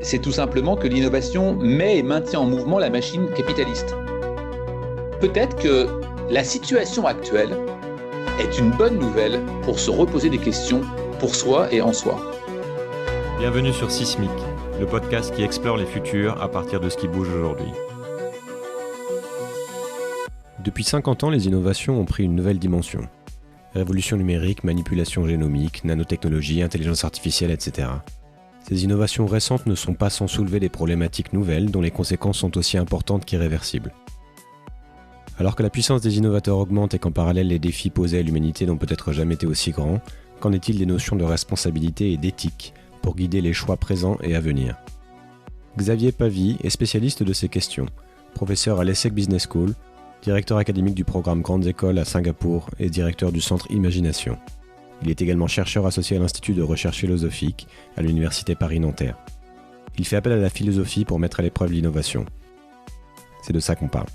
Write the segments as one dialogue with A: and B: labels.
A: c'est tout simplement que l'innovation met et maintient en mouvement la machine capitaliste. Peut-être que la situation actuelle est une bonne nouvelle pour se reposer des questions pour soi et en soi.
B: Bienvenue sur Sismic, le podcast qui explore les futurs à partir de ce qui bouge aujourd'hui. Depuis 50 ans, les innovations ont pris une nouvelle dimension. Révolution numérique, manipulation génomique, nanotechnologie, intelligence artificielle, etc. Ces innovations récentes ne sont pas sans soulever des problématiques nouvelles dont les conséquences sont aussi importantes qu'irréversibles. Alors que la puissance des innovateurs augmente et qu'en parallèle les défis posés à l'humanité n'ont peut-être jamais été aussi grands, qu'en est-il des notions de responsabilité et d'éthique pour guider les choix présents et à venir? Xavier Pavy est spécialiste de ces questions, professeur à l'ESSEC Business School, directeur académique du programme Grandes Écoles à Singapour et directeur du centre Imagination. Il est également chercheur associé à l'Institut de recherche philosophique à l'Université Paris-Nanterre. Il fait appel à la philosophie pour mettre à l'épreuve l'innovation. C'est de ça qu'on parle.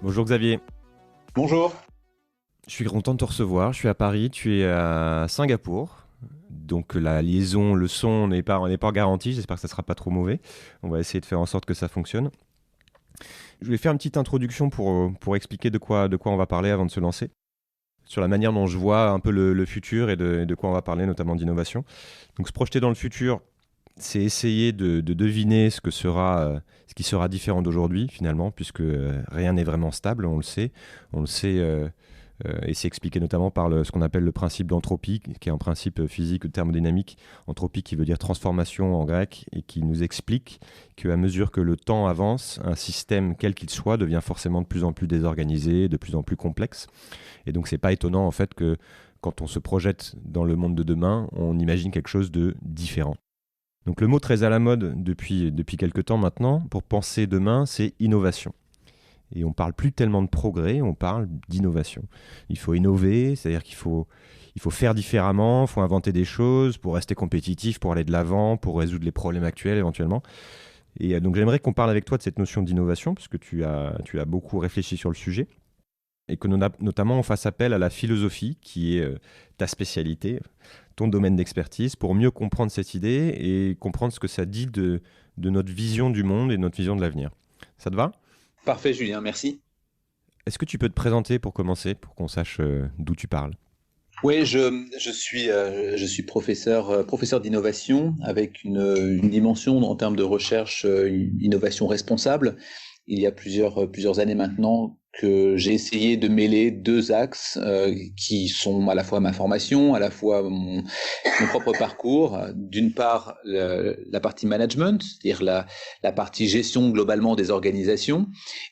B: Bonjour Xavier.
A: Bonjour.
B: Je suis content de te recevoir. Je suis à Paris, tu es à Singapour. Donc la liaison, le son n'est pas garanti. J'espère que ça ne sera pas trop mauvais. On va essayer de faire en sorte que ça fonctionne. Je voulais faire une petite introduction pour expliquer de quoi on va parler avant de se lancer. Sur la manière dont je vois un peu le futur et de quoi on va parler, notamment d'innovation. Donc se projeter dans le futur, c'est essayer de deviner ce qui sera différent d'aujourd'hui finalement, puisque rien n'est vraiment stable, on le sait. Et c'est expliqué notamment par ce qu'on appelle le principe d'entropie, qui est un principe physique ou thermodynamique. Entropie qui veut dire transformation en grec, et qui nous explique qu'à mesure que le temps avance, un système quel qu'il soit devient forcément de plus en plus désorganisé, de plus en plus complexe. Et donc c'est pas étonnant en fait que quand on se projette dans le monde de demain, on imagine quelque chose de différent. Donc le mot très à la mode depuis quelques temps maintenant, pour penser demain, c'est innovation. Et on ne parle plus tellement de progrès, on parle d'innovation. Il faut innover, c'est-à-dire qu'il faut faire différemment, il faut inventer des choses pour rester compétitif, pour aller de l'avant, pour résoudre les problèmes actuels éventuellement. Et donc j'aimerais qu'on parle avec toi de cette notion d'innovation, puisque tu as beaucoup réfléchi sur le sujet, et que notamment on fasse appel à la philosophie, qui est ta spécialité, ton domaine d'expertise, pour mieux comprendre cette idée et comprendre ce que ça dit de notre vision du monde et de notre vision de l'avenir. Ça te va ?
A: Parfait Julien, merci.
B: Est-ce que tu peux te présenter pour commencer, pour qu'on sache d'où tu parles ?
A: Oui, je suis professeur d'innovation avec une dimension en termes de recherche, innovation responsable. Il y a plusieurs années maintenant que j'ai essayé de mêler deux axes qui sont à la fois ma formation, à la fois mon propre parcours. D'une part, la partie management, c'est-à-dire la partie gestion globalement des organisations,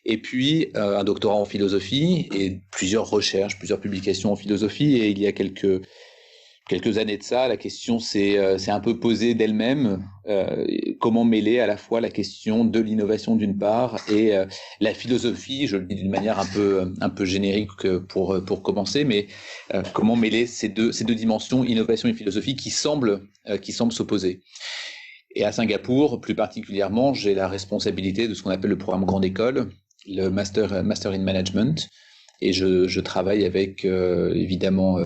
A: et puis un doctorat en philosophie et plusieurs recherches, plusieurs publications en philosophie. Et il y a quelques années de ça, la question s'est un peu posée d'elle-même. Comment mêler à la fois la question de l'innovation d'une part et la philosophie, je le dis d'une manière un peu générique pour commencer, mais comment mêler ces deux dimensions, innovation et philosophie, qui semblent s'opposer. Et à Singapour, plus particulièrement, j'ai la responsabilité de ce qu'on appelle le programme Grande École, le Master in Management, et je travaille avec évidemment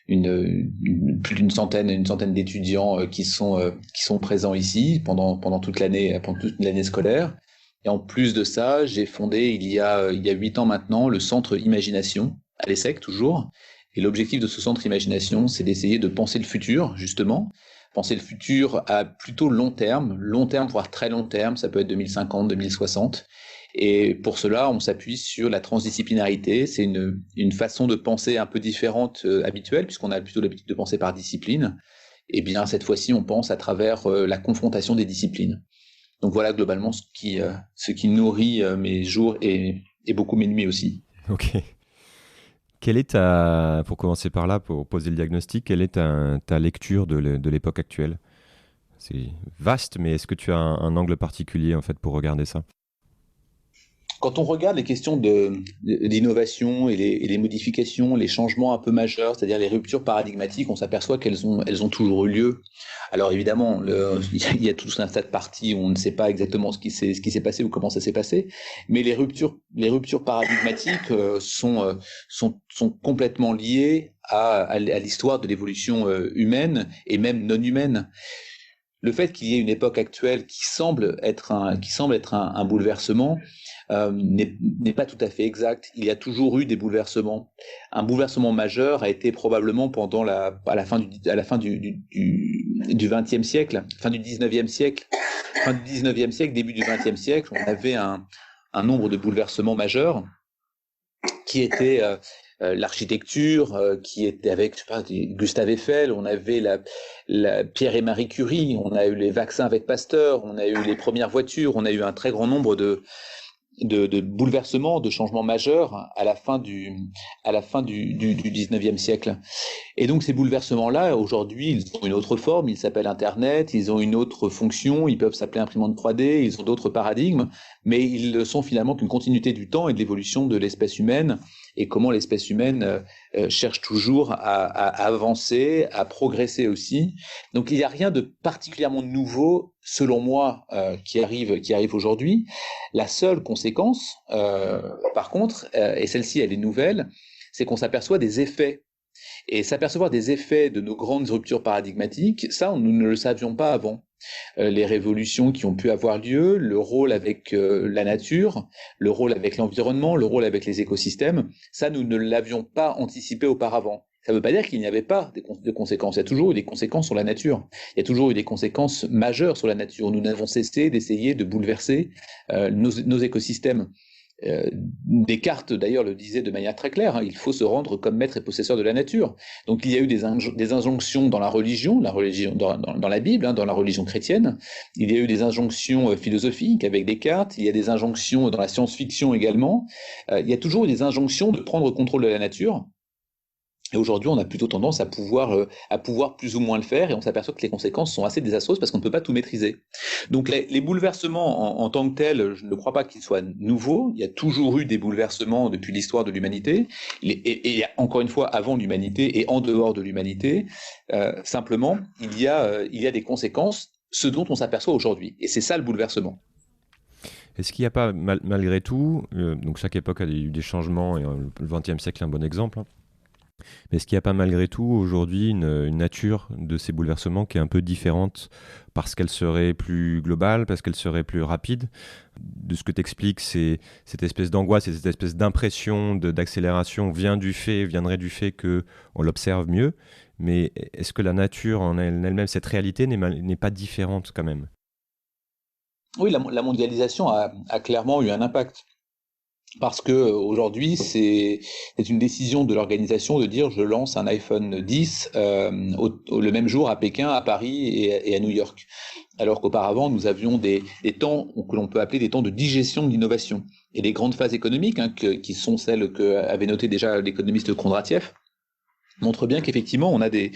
A: plus d'une centaine d'étudiants qui sont présents ici pendant toute l'année scolaire. Et en plus de ça, j'ai fondé il y a 8 ans maintenant le centre Imagination à l'ESSEC toujours. Et l'objectif de ce centre Imagination, c'est d'essayer de penser le futur, justement. Penser le futur à plutôt long terme, voire très long terme, ça peut être 2050, 2060. Et pour cela, on s'appuie sur la transdisciplinarité. C'est une façon de penser un peu différente habituelle, puisqu'on a plutôt l'habitude de penser par discipline. Et bien, cette fois-ci, on pense à travers la confrontation des disciplines. Donc voilà globalement ce qui nourrit mes jours et beaucoup mes nuits aussi.
B: Ok. Pour commencer par là, pour poser le diagnostic, quelle est ta lecture de l'époque actuelle ? C'est vaste, mais est-ce que tu as un angle particulier en fait pour regarder ça ?
A: Quand on regarde les questions d'innovation et les modifications, les changements un peu majeurs, c'est-à-dire les ruptures paradigmatiques, on s'aperçoit qu'elles ont toujours eu lieu. Alors évidemment, il y a tout un tas de parties où on ne sait pas exactement ce qui s'est passé ou comment ça s'est passé, mais les ruptures paradigmatiques sont complètement liées à l'histoire de l'évolution humaine et même non humaine. le fait qu'il y ait une époque actuelle qui semble être un bouleversement n'est pas tout à fait exact. Il y a toujours eu des bouleversements. Un bouleversement majeur a été probablement à la fin du XXe siècle, fin du XIXe siècle, début du XXe siècle. On avait un nombre de bouleversements majeurs qui étaient l'architecture, qui était avec, je sais pas, Gustave Eiffel, on avait la Pierre et Marie Curie, on a eu les vaccins avec Pasteur, on a eu les premières voitures, on a eu un très grand nombre de bouleversements, de changements majeurs à la fin du 19e siècle. Et donc ces bouleversements-là, aujourd'hui, ils ont une autre forme, ils s'appellent Internet, ils ont une autre fonction, ils peuvent s'appeler imprimante 3D, ils ont d'autres paradigmes, mais ils ne sont finalement qu'une continuité du temps et de l'évolution de l'espèce humaine, et comment l'espèce humaine cherche toujours à avancer, à progresser aussi. Donc il n'y a rien de particulièrement nouveau, selon moi, qui arrive aujourd'hui. La seule conséquence, par contre, et celle-ci elle est nouvelle, c'est qu'on s'aperçoit des effets. Et s'apercevoir des effets de nos grandes ruptures paradigmatiques, ça, nous ne le savions pas avant. Les révolutions qui ont pu avoir lieu, le rôle avec la nature, le rôle avec l'environnement, le rôle avec les écosystèmes, ça, nous ne l'avions pas anticipé auparavant. Ça ne veut pas dire qu'il n'y avait pas de conséquences. Il y a toujours eu des conséquences sur la nature. Il y a toujours eu des conséquences majeures sur la nature. Nous n'avons cessé d'essayer de bouleverser nos écosystèmes. Descartes d'ailleurs le disait de manière très claire, il faut se rendre comme maître et possesseur de la nature. Donc il y a eu des injonctions dans la religion dans la Bible, dans la religion chrétienne. Il y a eu des injonctions philosophiques avec Descartes. Il y a des injonctions dans la science-fiction également. Il y a toujours eu des injonctions de prendre contrôle de la nature. Et aujourd'hui, on a plutôt tendance à pouvoir plus ou moins le faire, et on s'aperçoit que les conséquences sont assez désastreuses parce qu'on ne peut pas tout maîtriser. Donc les bouleversements en tant que tels, je ne crois pas qu'ils soient nouveaux. Il y a toujours eu des bouleversements depuis l'histoire de l'humanité, et encore une fois avant l'humanité et en dehors de l'humanité. Simplement, il y a des conséquences, ce dont on s'aperçoit aujourd'hui. Et c'est ça le bouleversement.
B: Est-ce qu'il n'y a pas, malgré tout, donc chaque époque a eu des changements, et le XXe siècle est un bon exemple, hein. Mais est-ce qu'il n'y a pas malgré tout aujourd'hui une nature de ces bouleversements qui est un peu différente parce qu'elle serait plus globale, parce qu'elle serait plus rapide? De ce que tu expliques, c'est cette espèce d'angoisse et cette espèce d'impression d'accélération viendrait du fait qu'on l'observe mieux. Mais est-ce que la nature en elle-même, cette réalité n'est pas différente quand même?
A: Oui, la mondialisation a clairement eu un impact. Parce que aujourd'hui, c'est une décision de l'organisation de dire je lance un iPhone 10 le même jour à Pékin, à Paris et à New York. Alors qu'auparavant, nous avions des temps que l'on peut appeler des temps de digestion de l'innovation. Et les grandes phases économiques, qui sont celles qu'avait noté déjà l'économiste Kondratiev, montrent bien qu'effectivement, on a des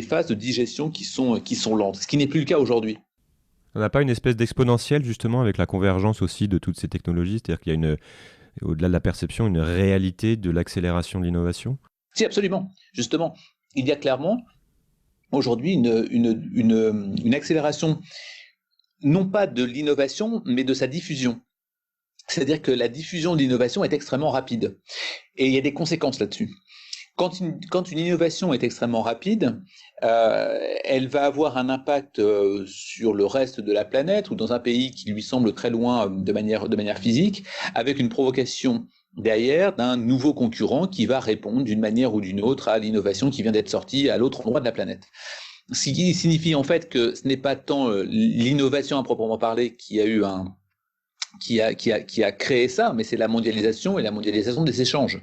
A: phases de digestion qui sont lentes, ce qui n'est plus le cas aujourd'hui.
B: On n'a pas une espèce d'exponentielle justement avec la convergence aussi de toutes ces technologies, c'est-à-dire qu'il y a au-delà de la perception, une réalité de l'accélération de l'innovation?
A: Si, absolument. Justement, il y a clairement aujourd'hui une accélération, non pas de l'innovation, mais de sa diffusion. C'est-à-dire que la diffusion de l'innovation est extrêmement rapide. Et il y a des conséquences là-dessus. Quand une innovation est extrêmement rapide, elle va avoir un impact sur le reste de la planète ou dans un pays qui lui semble très loin de manière physique, avec une provocation derrière d'un nouveau concurrent qui va répondre d'une manière ou d'une autre à l'innovation qui vient d'être sortie à l'autre endroit de la planète. Ce qui signifie en fait que ce n'est pas tant l'innovation à proprement parler qui a créé ça, mais c'est la mondialisation et la mondialisation des échanges.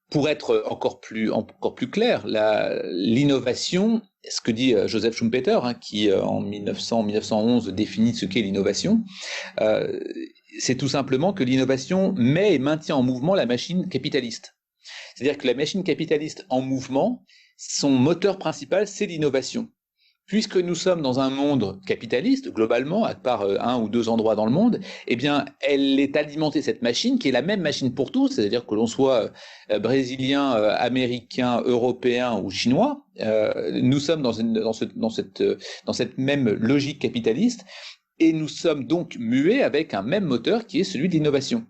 A: Pour être encore plus clair, l'innovation, ce que dit Joseph Schumpeter, qui en 1911 définit ce qu'est l'innovation, c'est tout simplement que l'innovation met et maintient en mouvement la machine capitaliste. C'est-à-dire que la machine capitaliste en mouvement, son moteur principal, c'est l'innovation. Puisque nous sommes dans un monde capitaliste, globalement, à part un ou deux endroits dans le monde, eh bien, elle est alimentée, cette machine, qui est la même machine pour tous, c'est-à-dire que l'on soit brésilien, américain, européen ou chinois, nous sommes dans cette même logique capitaliste, et nous sommes donc muets avec un même moteur qui est celui de l'innovation.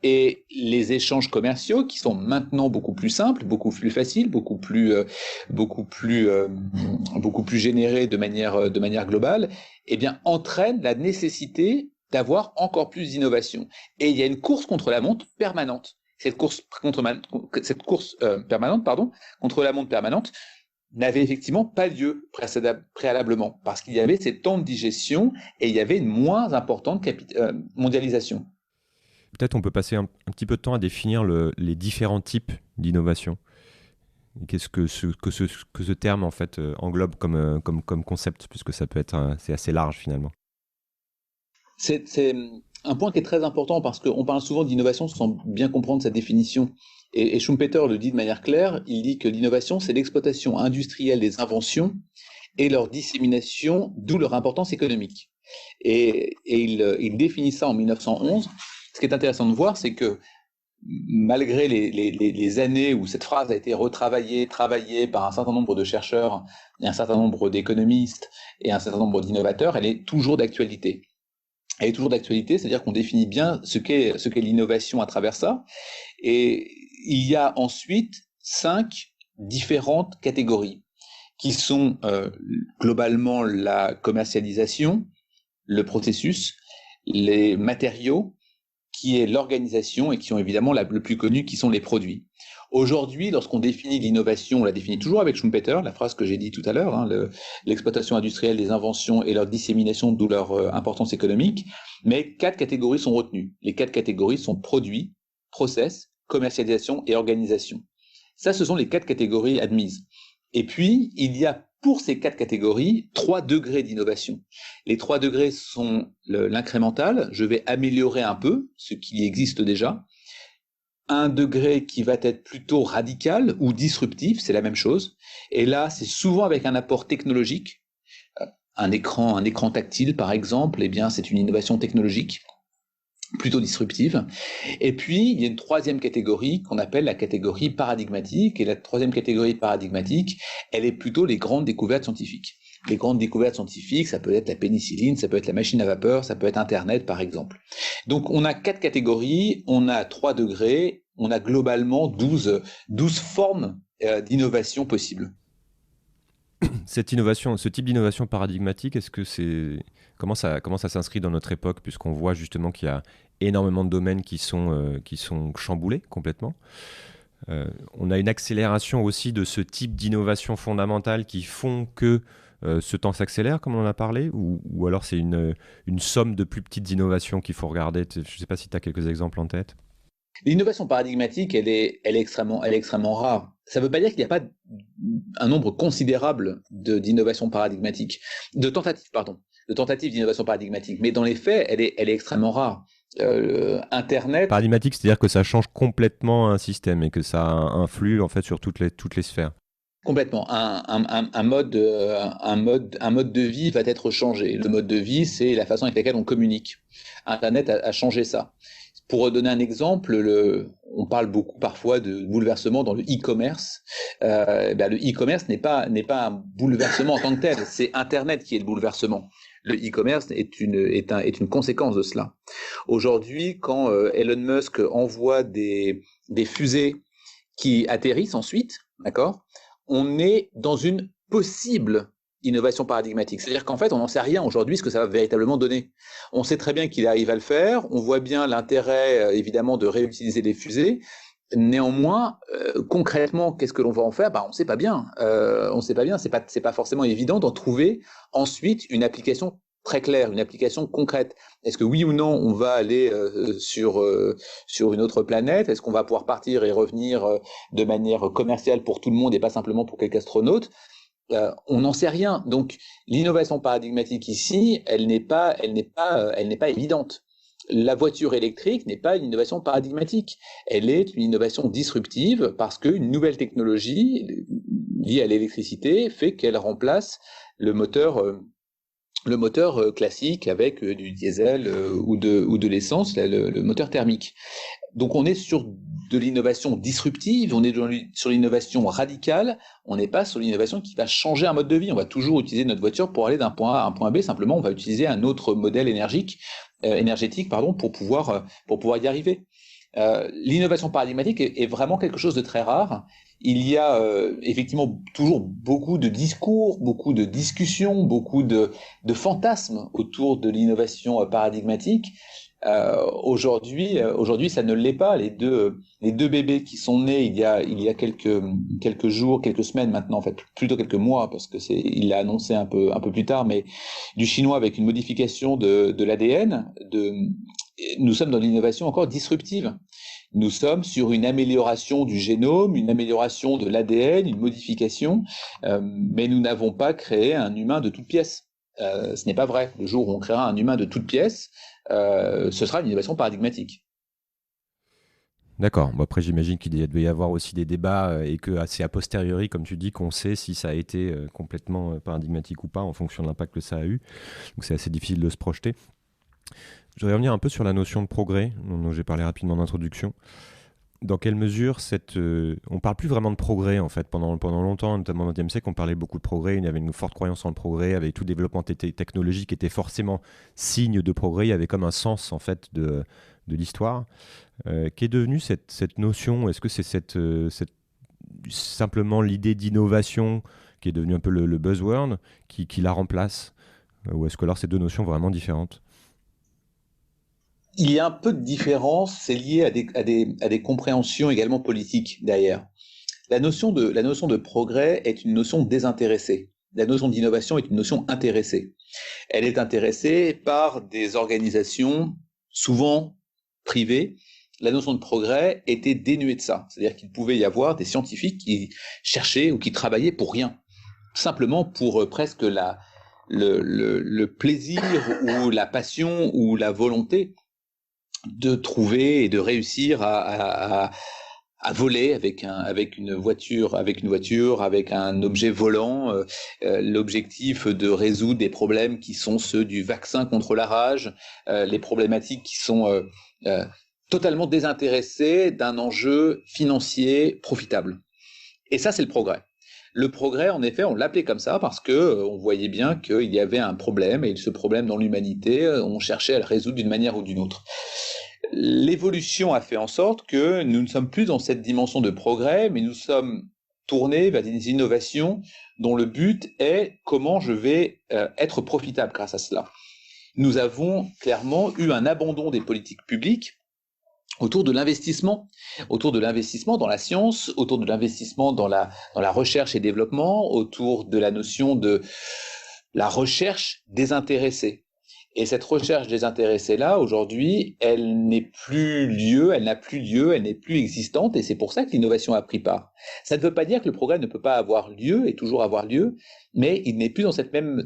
A: Et les échanges commerciaux, qui sont maintenant beaucoup plus simples, beaucoup plus faciles, beaucoup plus générés de manière globale, eh bien, entraînent la nécessité d'avoir encore plus d'innovation. Et il y a une course contre la montre permanente. Cette course permanente, contre la montre permanente, n'avait effectivement pas lieu préalablement, parce qu'il y avait ces temps de digestion et il y avait une moins importante mondialisation.
B: Peut-être on peut passer un petit peu de temps à définir les différents types d'innovation. Qu'est-ce que ce terme en fait englobe comme concept, puisque ça peut être c'est assez large finalement.
A: C'est un point qui est très important parce qu'on parle souvent d'innovation sans bien comprendre sa définition. Et Schumpeter le dit de manière claire, il dit que l'innovation, c'est l'exploitation industrielle des inventions et leur dissémination, d'où leur importance économique. Et il définit ça en 1911. Ce qui est intéressant de voir, c'est que malgré les années où cette phrase a été travaillée par un certain nombre de chercheurs, et un certain nombre d'économistes et un certain nombre d'innovateurs, elle est toujours d'actualité. Elle est toujours d'actualité, c'est-à-dire qu'on définit bien ce qu'est l'innovation à travers ça. Et il y a ensuite 5 différentes catégories qui sont globalement la commercialisation, le processus, les matériaux, qui est l'organisation et qui sont évidemment le plus connu, qui sont les produits. Aujourd'hui, lorsqu'on définit l'innovation, on la définit toujours avec Schumpeter, la phrase que j'ai dit tout à l'heure, l'exploitation industrielle des inventions et leur dissémination, d'où leur importance économique, mais 4 catégories sont retenues. Les 4 catégories sont produits, process, commercialisation et organisation. Ça, ce sont les 4 catégories admises. Et puis, il y a pour ces 4 catégories 3 degrés d'innovation. Les 3 degrés sont l'incrémental, je vais améliorer un peu ce qui existe déjà. Un degré qui va être plutôt radical ou disruptif, c'est la même chose. Et là, c'est souvent avec un apport technologique. Un écran tactile, par exemple, eh bien, c'est une innovation technologique plutôt disruptive. Et puis, il y a une 3e catégorie qu'on appelle la catégorie paradigmatique. Et la 3e catégorie paradigmatique, elle est plutôt les grandes découvertes scientifiques. Les grandes découvertes scientifiques, ça peut être la pénicilline, ça peut être la machine à vapeur, ça peut être Internet, par exemple. Donc, on a 4 catégories, on a 3 degrés, on a globalement 12 formes d'innovation possibles.
B: Cette innovation, ce type d'innovation paradigmatique, comment ça s'inscrit dans notre époque, puisqu'on voit justement qu'il y a énormément de domaines qui sont chamboulés complètement. On a une accélération aussi de ce type d'innovation fondamentale qui font que ce temps s'accélère, comme on en a parlé, ou alors c'est une somme de plus petites innovations qu'il faut regarder. Je ne sais pas si tu as quelques exemples en tête.
A: L'innovation paradigmatique, elle est extrêmement rare. Ça ne veut pas dire qu'il n'y a pas un nombre considérable d'innovations paradigmatiques, de tentatives d'innovation paradigmatique. Mais dans les faits, elle est extrêmement rare. Internet.
B: Paradigmatique, c'est-à-dire que ça change complètement un système et que ça influe en fait sur toutes les sphères.
A: Complètement. Un mode de vie va être changé. Le mode de vie, c'est la façon avec laquelle on communique. Internet a changé ça. Pour donner un exemple, on parle beaucoup parfois de bouleversement dans le e-commerce. Le e-commerce n'est pas un bouleversement en tant que tel, c'est Internet qui est le bouleversement. Le e-commerce est une conséquence de cela. Aujourd'hui, quand Elon Musk envoie des fusées qui atterrissent ensuite, d'accord, on est dans une possible innovation paradigmatique. C'est-à-dire qu'en fait, on n'en sait rien aujourd'hui ce que ça va véritablement donner. On sait très bien qu'il arrive à le faire, on voit bien l'intérêt, évidemment, de réutiliser les fusées. Néanmoins, concrètement, qu'est-ce que l'on va en faire ? On ne sait pas bien. C'est pas forcément évident d'en trouver ensuite une application très claire, une application concrète. Est-ce que oui ou non, on va aller sur une autre planète ? Est-ce qu'on va pouvoir partir et revenir de manière commerciale pour tout le monde et pas simplement pour quelques astronautes ? On n'en sait rien. Donc, l'innovation paradigmatique ici, elle n'est pas évidente. La voiture électrique n'est pas une innovation paradigmatique. Elle est une innovation disruptive parce qu'une nouvelle technologie liée à l'électricité fait qu'elle remplace le moteur classique avec du diesel ou de l'essence, le moteur thermique. Donc on est sur de l'innovation disruptive, on est sur l'innovation radicale, on n'est pas sur l'innovation qui va changer un mode de vie. On va toujours utiliser notre voiture pour aller d'un point A à un point B, simplement on va utiliser un autre modèle énergétique pour pouvoir y arriver. L'innovation paradigmatique est vraiment quelque chose de très rare. Il y a effectivement toujours beaucoup de discours, beaucoup de discussions, beaucoup de fantasmes autour de l'innovation paradigmatique. Aujourd'hui, ça ne l'est pas. Les deux bébés qui sont nés il y a quelques jours, quelques semaines maintenant, en fait, plutôt quelques mois, parce que il l'a annoncé un peu plus tard, mais du chinois avec une modification de l'ADN, nous sommes dans l'innovation encore disruptive. Nous sommes sur une amélioration du génome, une amélioration de l'ADN, une modification, mais nous n'avons pas créé un humain de toutes pièces. Ce n'est pas vrai. Le jour où on créera un humain de toutes pièces, ce sera une innovation paradigmatique.
B: D'accord. Bon, après, j'imagine qu'il devait y avoir aussi des débats et que c'est a posteriori, comme tu dis, qu'on sait si ça a été complètement paradigmatique ou pas en fonction de l'impact que ça a eu. Donc c'est assez difficile de se projeter. Je voudrais revenir un peu sur la notion de progrès, dont j'ai parlé rapidement en introduction. Dans quelle mesure on parle plus vraiment de progrès en fait pendant longtemps, notamment au XXe siècle, on parlait beaucoup de progrès. Il y avait une forte croyance en le progrès, avec tout développement technologique était forcément signe de progrès. Il y avait comme un sens en fait de l'histoire. Qu'est devenue cette notion? Est-ce que c'est simplement l'idée d'innovation qui est devenue un peu le buzzword qui la remplace? Ou est-ce que alors c'est deux notions vraiment différentes?
A: Il y a un peu de différence, c'est lié à des compréhensions également politiques derrière. La notion de progrès est une notion désintéressée. La notion d'innovation est une notion intéressée. Elle est intéressée par des organisations, souvent privées. La notion de progrès était dénuée de ça. C'est-à-dire qu'il pouvait y avoir des scientifiques qui cherchaient ou qui travaillaient pour rien. Simplement pour presque le plaisir ou la passion ou la volonté de trouver et de réussir à voler avec une voiture, avec un objet volant, l'objectif de résoudre des problèmes qui sont ceux du vaccin contre la rage, les problématiques qui sont totalement désintéressées d'un enjeu financier profitable. Et ça, c'est le progrès. Le progrès, en effet, on l'appelait comme ça parce que on voyait bien qu'il y avait un problème et ce problème dans l'humanité, on cherchait à le résoudre d'une manière ou d'une autre. L'évolution a fait en sorte que nous ne sommes plus dans cette dimension de progrès, mais nous sommes tournés vers des innovations dont le but est comment je vais être profitable grâce à cela. Nous avons clairement eu un abandon des politiques publiques autour de l'investissement dans la science, autour de l'investissement dans la recherche et développement, autour de la notion de la recherche désintéressée. Et cette recherche désintéressée-là, aujourd'hui, elle n'a plus lieu, elle n'est plus existante, et c'est pour ça que l'innovation a pris part. Ça ne veut pas dire que le progrès ne peut pas avoir lieu et toujours avoir lieu, mais il n'est plus dans cette même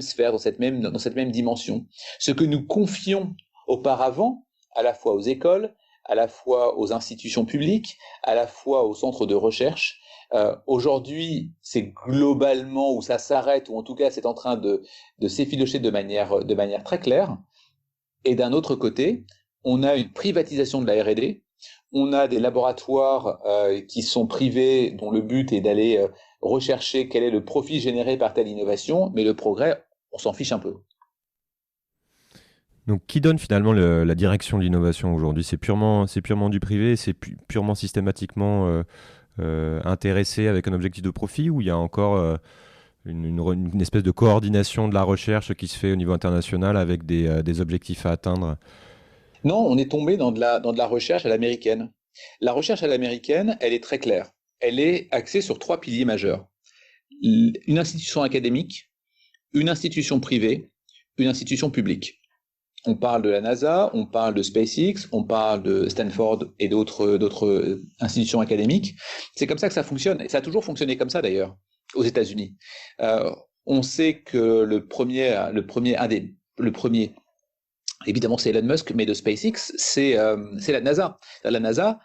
A: sphère, dans cette même dimension. Ce que nous confions auparavant, à la fois aux écoles, à la fois aux institutions publiques, à la fois aux centres de recherche, aujourd'hui, c'est globalement où ça s'arrête, ou en tout cas, c'est en train de s'effilocher de manière très claire. Et d'un autre côté, on a une privatisation de la R&D, on a des laboratoires qui sont privés, dont le but est d'aller rechercher quel est le profit généré par telle innovation, mais le progrès, on s'en fiche un peu.
B: Donc, qui donne finalement la direction de l'innovation aujourd'hui? C'est purement du privé, c'est purement systématiquement intéressé avec un objectif de profit, ou il y a encore une espèce de coordination de la recherche qui se fait au niveau international avec des objectifs à atteindre?
A: Non, on est tombé dans de la recherche à l'américaine. La recherche à l'américaine, elle est très claire. Elle est axée sur trois piliers majeurs. Une institution académique, une institution privée, une institution publique. On parle de la NASA, on parle de SpaceX, on parle de Stanford et d'autres institutions académiques. C'est comme ça que ça fonctionne. Et ça a toujours fonctionné comme ça d'ailleurs, aux États-Unis. On sait que le premier, évidemment c'est Elon Musk, mais de SpaceX, c'est la NASA. La NASA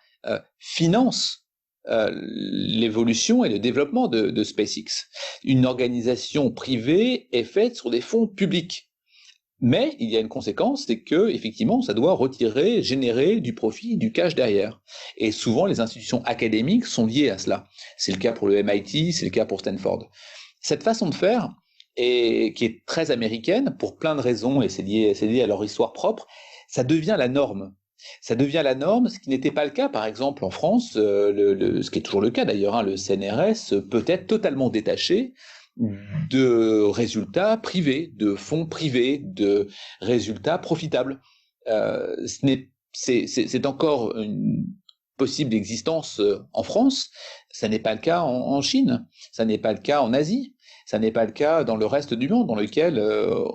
A: finance l'évolution et le développement de SpaceX. Une organisation privée est faite sur des fonds publics. Mais il y a une conséquence, c'est que effectivement, ça doit générer du profit, du cash derrière. Et souvent, les institutions académiques sont liées à cela. C'est le cas pour le MIT, c'est le cas pour Stanford. Cette façon de faire, qui est très américaine pour plein de raisons, et c'est lié à leur histoire propre, ça devient la norme. Ça devient la norme, ce qui n'était pas le cas, par exemple, en France, ce qui est toujours le cas d'ailleurs, hein, le CNRS peut être totalement détaché de résultats privés, de fonds privés, de résultats profitables. C'est encore une possible existence en France, ça n'est pas le cas en Chine, ça n'est pas le cas en Asie, ça n'est pas le cas dans le reste du monde, dans lequel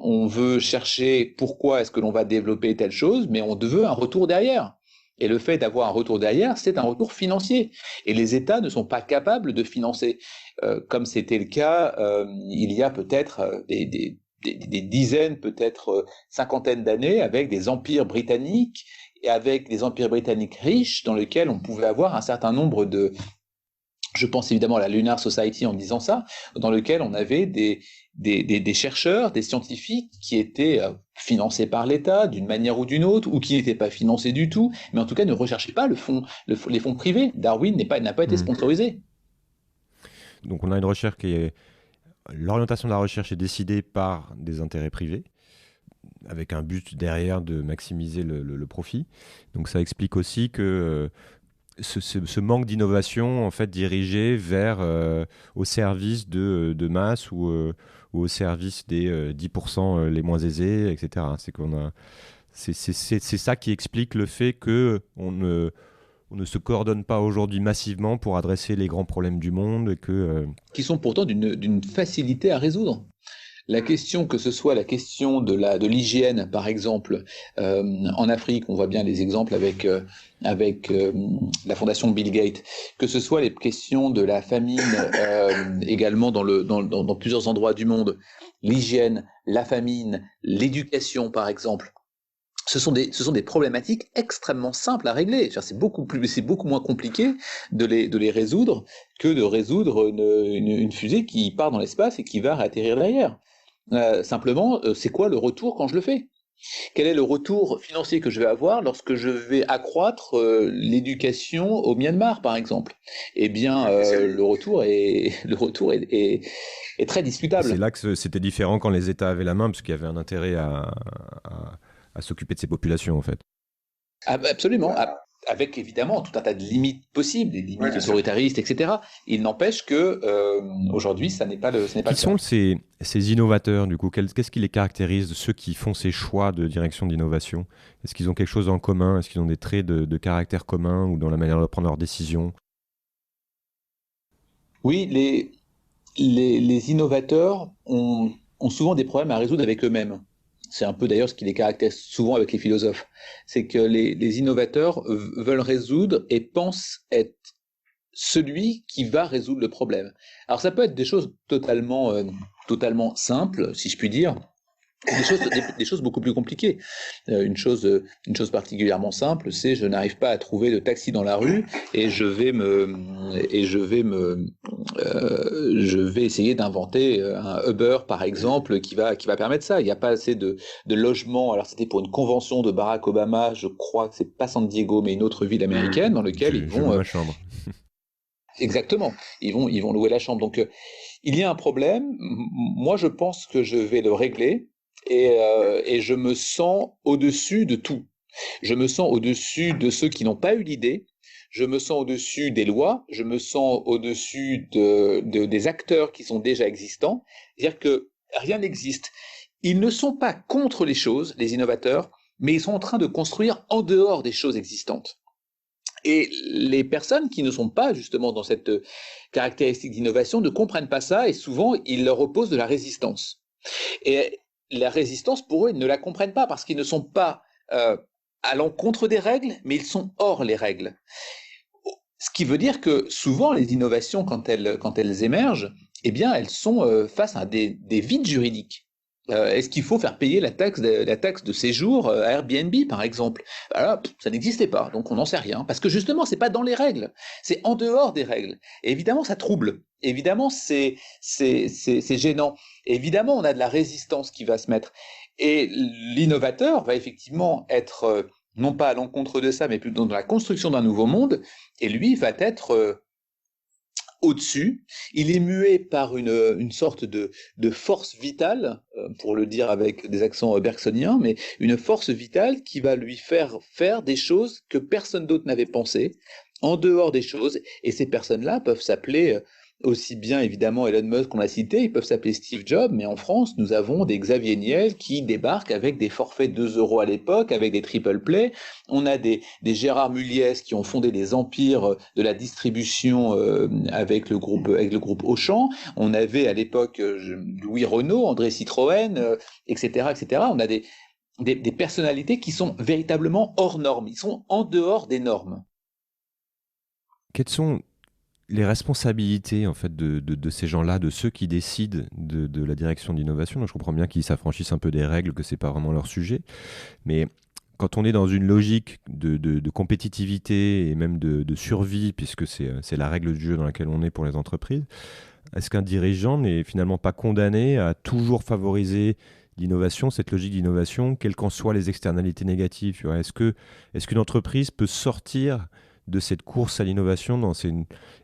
A: on veut chercher pourquoi est-ce que l'on va développer telle chose, mais on veut un retour derrière. Et le fait d'avoir un retour derrière, c'est un retour financier. Et les États ne sont pas capables de financer, comme c'était le cas il y a peut-être des dizaines, peut-être cinquantaines d'années, avec des empires britanniques, et avec des empires britanniques riches, dans lesquels on pouvait avoir un certain nombre de... Je pense évidemment à la Lunar Society en disant ça, dans lequel on avait des chercheurs, des scientifiques qui étaient financés par l'État d'une manière ou d'une autre, ou qui n'étaient pas financés du tout, mais en tout cas ne recherchaient pas les fonds privés. Darwin n'a pas été sponsorisé.
B: Donc on a une recherche qui est... L'orientation de la recherche est décidée par des intérêts privés, avec un but derrière de maximiser le profit. Donc ça explique aussi que ce manque d'innovation en fait dirigé vers au service de masse ou au service des 10% les moins aisés, etc. C'est ça qui explique le fait qu'on ne se coordonne pas aujourd'hui massivement pour adresser les grands problèmes du monde et
A: qui sont pourtant d'une facilité à résoudre. La question, que ce soit la question de l'hygiène, par exemple, en Afrique, on voit bien les exemples avec la fondation Bill Gates, que ce soit les questions de la famine également dans plusieurs endroits du monde, l'hygiène, la famine, l'éducation, par exemple. Ce sont des problématiques extrêmement simples à régler. C'est beaucoup moins compliqué de les résoudre que de résoudre une fusée qui part dans l'espace et qui va atterrir derrière. Simplement, c'est quoi le retour quand je le fais? Quel est le retour financier que je vais avoir lorsque je vais accroître l'éducation au Myanmar, par exemple? Eh bien, le retour est très discutable.
B: C'est là que c'était différent quand les États avaient la main, parce qu'il y avait un intérêt à s'occuper de ces populations, en fait.
A: Absolument. Avec évidemment tout un tas de limites possibles, des limites autoritaristes, etc. Il n'empêche que aujourd'hui, ça n'est pas le cas.
B: Qui sont ces innovateurs, du coup? Qu'est-ce qui les caractérise, ceux qui font ces choix de direction d'innovation? Est-ce qu'ils ont quelque chose en commun? Est-ce qu'ils ont des traits de caractère commun ou dans la manière de prendre leurs décisions?
A: Oui, les innovateurs ont souvent des problèmes à résoudre avec eux-mêmes. C'est un peu d'ailleurs ce qui les caractérise souvent avec les philosophes. C'est que les innovateurs veulent résoudre et pensent être celui qui va résoudre le problème. Alors ça peut être des choses totalement simples, si je puis dire, des choses beaucoup plus compliquées. Une chose particulièrement simple, c'est je n'arrive pas à trouver de taxi dans la rue et je vais essayer d'inventer un Uber par exemple qui va permettre ça. Il n'y a pas assez de logements. Alors c'était pour une convention de Barack Obama, je crois que c'est pas San Diego mais une autre ville américaine dans laquelle ils vont
B: ma chambre.
A: Exactement, ils vont louer la chambre. Donc il y a un problème. Moi je pense que je vais le régler. Et je me sens au-dessus de tout. Je me sens au-dessus de ceux qui n'ont pas eu l'idée. Je me sens au-dessus des lois. Je me sens au-dessus des acteurs qui sont déjà existants. C'est-à-dire que rien n'existe. Ils ne sont pas contre les choses, les innovateurs, mais ils sont en train de construire en dehors des choses existantes. Et les personnes qui ne sont pas justement dans cette caractéristique d'innovation ne comprennent pas ça et souvent ils leur opposent de la résistance. Et la résistance, pour eux, ils ne la comprennent pas parce qu'ils ne sont pas à l'encontre des règles, mais ils sont hors les règles. Ce qui veut dire que souvent, les innovations, quand elles émergent, eh bien, elles sont face à des vides juridiques. Est-ce qu'il faut faire payer la taxe de séjour à Airbnb, par exemple? Alors, ça n'existait pas, donc on n'en sait rien. Parce que justement, c'est pas dans les règles, c'est en dehors des règles. Et évidemment, ça trouble. Évidemment, c'est gênant. Évidemment, on a de la résistance qui va se mettre. Et l'innovateur va effectivement être, non pas à l'encontre de ça, mais plutôt dans la construction d'un nouveau monde. Et lui va être au-dessus. Il est mué par une sorte de force vitale, pour le dire avec des accents bergsoniens, mais une force vitale qui va lui faire des choses que personne d'autre n'avait pensé, en dehors des choses. Et ces personnes-là peuvent s'appeler aussi bien évidemment Elon Musk qu'on l'a cité, ils peuvent s'appeler Steve Jobs, mais en France, nous avons des Xavier Niel qui débarquent avec des forfaits de 2 euros à l'époque, avec des triple play. On a des Gérard Mulliez qui ont fondé des empires de la distribution avec le groupe Auchan. On avait à l'époque Louis Renault, André Citroën, etc., etc. On a des personnalités qui sont véritablement hors normes. Ils sont en dehors des normes.
B: Quelles sont les responsabilités en fait de ces gens-là, de ceux qui décident de la direction d'innovation? Donc je comprends bien qu'ils s'affranchissent un peu des règles, que c'est pas vraiment leur sujet, mais quand on est dans une logique de compétitivité et même de survie, puisque c'est la règle du jeu dans laquelle on est pour les entreprises, est-ce qu'un dirigeant n'est finalement pas condamné à toujours favoriser l'innovation, cette logique d'innovation, quelles qu'en soient les externalités négatives, tu vois? Est-ce qu'une entreprise peut sortir de cette course à l'innovation,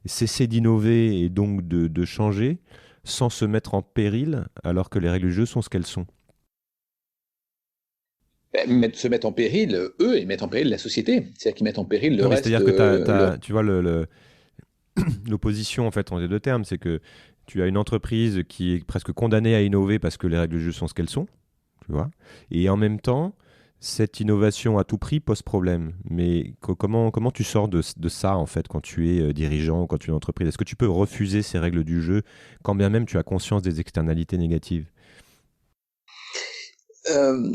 B: cesser d'innover et donc de changer sans se mettre en péril alors que les règles du jeu sont ce qu'elles sont?
A: Se mettre en péril, eux, et mettre en péril la société. C'est-à-dire qu'ils mettent en péril le
B: Non, mais
A: reste.
B: c'est-à-dire que tu vois, l'opposition en fait entre les deux termes, c'est que tu as une entreprise qui est presque condamnée à innover parce que les règles du jeu sont ce qu'elles sont, tu vois, et en même temps, cette innovation à tout prix pose problème. Mais comment tu sors de ça, en fait, quand tu es dirigeant, quand tu es une entreprise? Est-ce que tu peux refuser ces règles du jeu, quand bien même tu as conscience des externalités négatives?
A: Euh,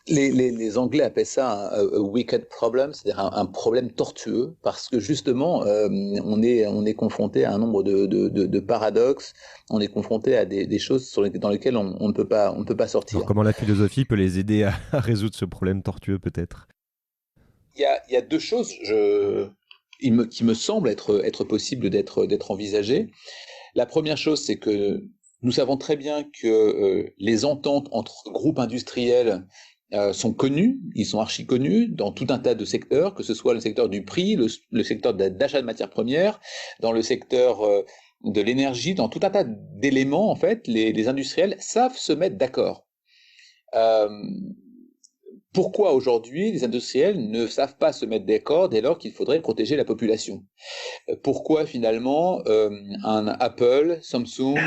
A: les Anglais appellent ça un wicked problem, c'est-à-dire un problème tortueux, parce que justement, on est confronté à un nombre de paradoxes, on est confronté à des choses dans lesquelles on ne peut pas sortir.
B: Alors, comment la philosophie peut les aider à résoudre ce problème tortueux, peut-être?
A: Il y a 2 choses qui me semblent être possibles d'être envisagées. La première chose, c'est que nous savons très bien que les ententes entre groupes industriels sont connus, ils sont archi connus dans tout un tas de secteurs, que ce soit le secteur du prix, le secteur d'achat de matières premières, dans le secteur de l'énergie, dans tout un tas d'éléments, en fait, les industriels savent se mettre d'accord. Euh, Pourquoi aujourd'hui les industriels ne savent pas se mettre d'accord dès lors qu'il faudrait protéger la population? Pourquoi finalement un Apple, Samsung,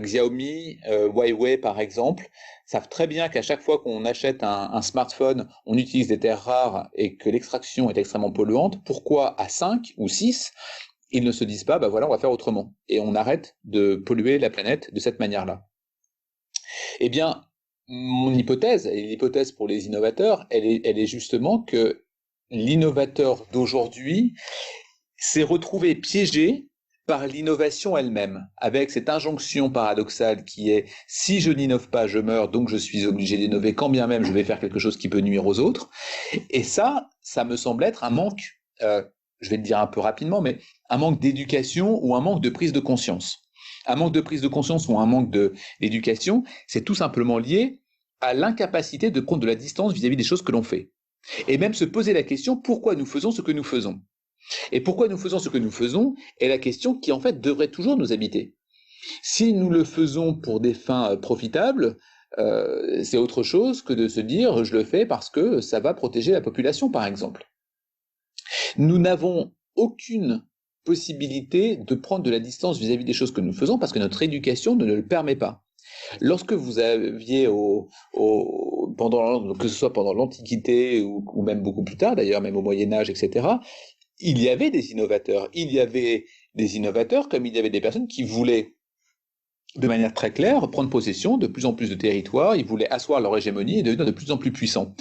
A: Xiaomi, Huawei par exemple, savent très bien qu'à chaque fois qu'on achète un smartphone, on utilise des terres rares et que l'extraction est extrêmement polluante? Pourquoi à 5 ou 6, ils ne se disent pas, bah voilà, on va faire autrement et on arrête de polluer la planète de cette manière-là? Eh bien, mon hypothèse, et l'hypothèse pour les innovateurs, elle est justement que l'innovateur d'aujourd'hui s'est retrouvé piégé par l'innovation elle-même, avec cette injonction paradoxale qui est « si je n'innove pas, je meurs, donc je suis obligé d'innover, quand bien même je vais faire quelque chose qui peut nuire aux autres ». Et ça me semble être un manque, je vais le dire un peu rapidement, mais un manque d'éducation ou un manque de prise de conscience. Un manque de prise de conscience ou un manque d'éducation, c'est tout simplement lié à l'incapacité de prendre de la distance vis-à-vis des choses que l'on fait. Et même se poser la question pourquoi nous faisons ce que nous faisons. Et pourquoi nous faisons ce que nous faisons est la question qui en fait devrait toujours nous habiter. Si nous le faisons pour des fins profitables, c'est autre chose que de se dire je le fais parce que ça va protéger la population par exemple. Nous n'avons aucune possibilité de prendre de la distance vis-à-vis des choses que nous faisons parce que notre éducation ne le permet pas. Lorsque vous aviez que ce soit pendant l'Antiquité ou même beaucoup plus tard d'ailleurs, même au Moyen-Âge, etc., il y avait des innovateurs. Il y avait des innovateurs comme il y avait des personnes qui voulaient, de manière très claire, prendre possession de plus en plus de territoires. Ils voulaient asseoir leur hégémonie et devenir de plus en plus puissants.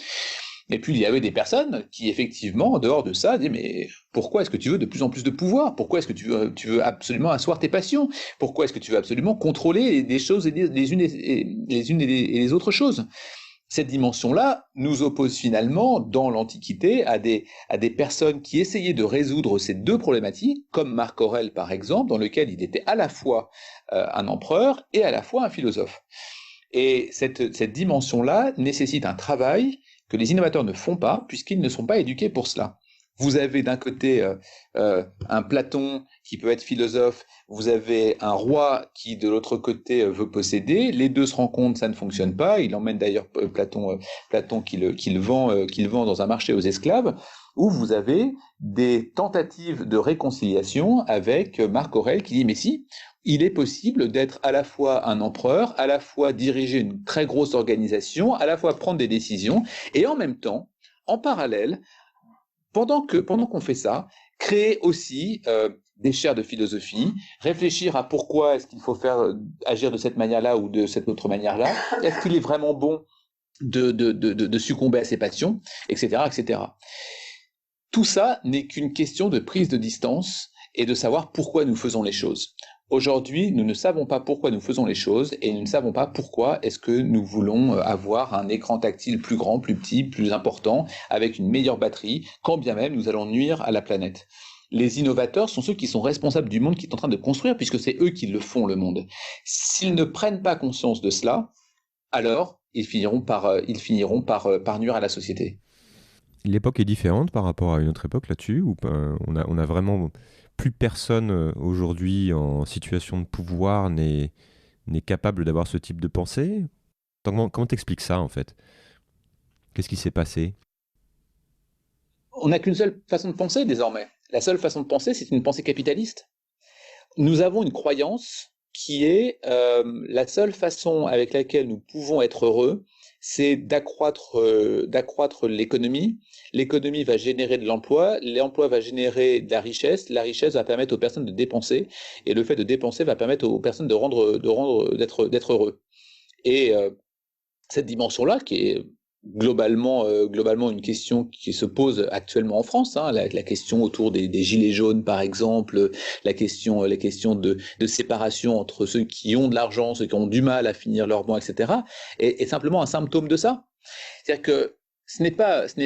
A: Et puis il y avait des personnes qui, effectivement, en dehors de ça, disaient mais pourquoi est-ce que tu veux de plus en plus de pouvoir? Pourquoi est-ce que tu veux absolument asseoir tes passions? Pourquoi est-ce que tu veux absolument contrôler des choses les unes et les autres choses? Cette dimension-là nous oppose finalement, dans l'Antiquité, à des personnes qui essayaient de résoudre ces 2 problématiques, comme Marc Aurèle par exemple, dans lequel il était à la fois un empereur et à la fois un philosophe. Et cette dimension-là nécessite un travail que les innovateurs ne font pas, puisqu'ils ne sont pas éduqués pour cela. Vous avez d'un côté un Platon qui peut être philosophe, vous avez un roi qui de l'autre côté veut posséder, les deux se rencontrent, ça ne fonctionne pas, il emmène d'ailleurs Platon qu'il vend dans un marché aux esclaves, où vous avez des tentatives de réconciliation avec Marc Aurèle qui dit mais si, il est possible d'être à la fois un empereur, à la fois diriger une très grosse organisation, à la fois prendre des décisions, et en même temps, en parallèle, pendant qu'on fait ça, créer aussi des chaires de philosophie, réfléchir à pourquoi est-ce qu'il faut agir de cette manière-là ou de cette autre manière-là, est-ce qu'il est vraiment bon de succomber à ses passions, etc., etc. Tout ça n'est qu'une question de prise de distance et de savoir pourquoi nous faisons les choses. Aujourd'hui, nous ne savons pas pourquoi nous faisons les choses et nous ne savons pas pourquoi est-ce que nous voulons avoir un écran tactile plus grand, plus petit, plus important, avec une meilleure batterie, quand bien même nous allons nuire à la planète. Les innovateurs sont ceux qui sont responsables du monde qu'ils sont en train de construire, puisque c'est eux qui le font, le monde. S'ils ne prennent pas conscience de cela, alors ils finiront par nuire à la société.
B: L'époque est différente par rapport à une autre époque là-dessus, ou on a vraiment plus personne aujourd'hui en situation de pouvoir n'est capable d'avoir ce type de pensée. Comment t'expliques ça en fait? Qu'est-ce qui s'est passé?
A: On n'a qu'une seule façon de penser désormais. La seule façon de penser, c'est une pensée capitaliste. Nous avons une croyance qui est la seule façon avec laquelle nous pouvons être heureux, c'est d'accroître l'économie. L'économie va générer de l'emploi, l'emploi va générer de la richesse va permettre aux personnes de dépenser, et le fait de dépenser va permettre aux personnes d'être heureux. Et cette dimension-là, qui est globalement une question qui se pose actuellement en France, hein, la question autour des gilets jaunes par exemple, la question de séparation entre ceux qui ont de l'argent, ceux qui ont du mal à finir leur mois, etc., est simplement un symptôme de ça. C'est-à-dire que ce n'est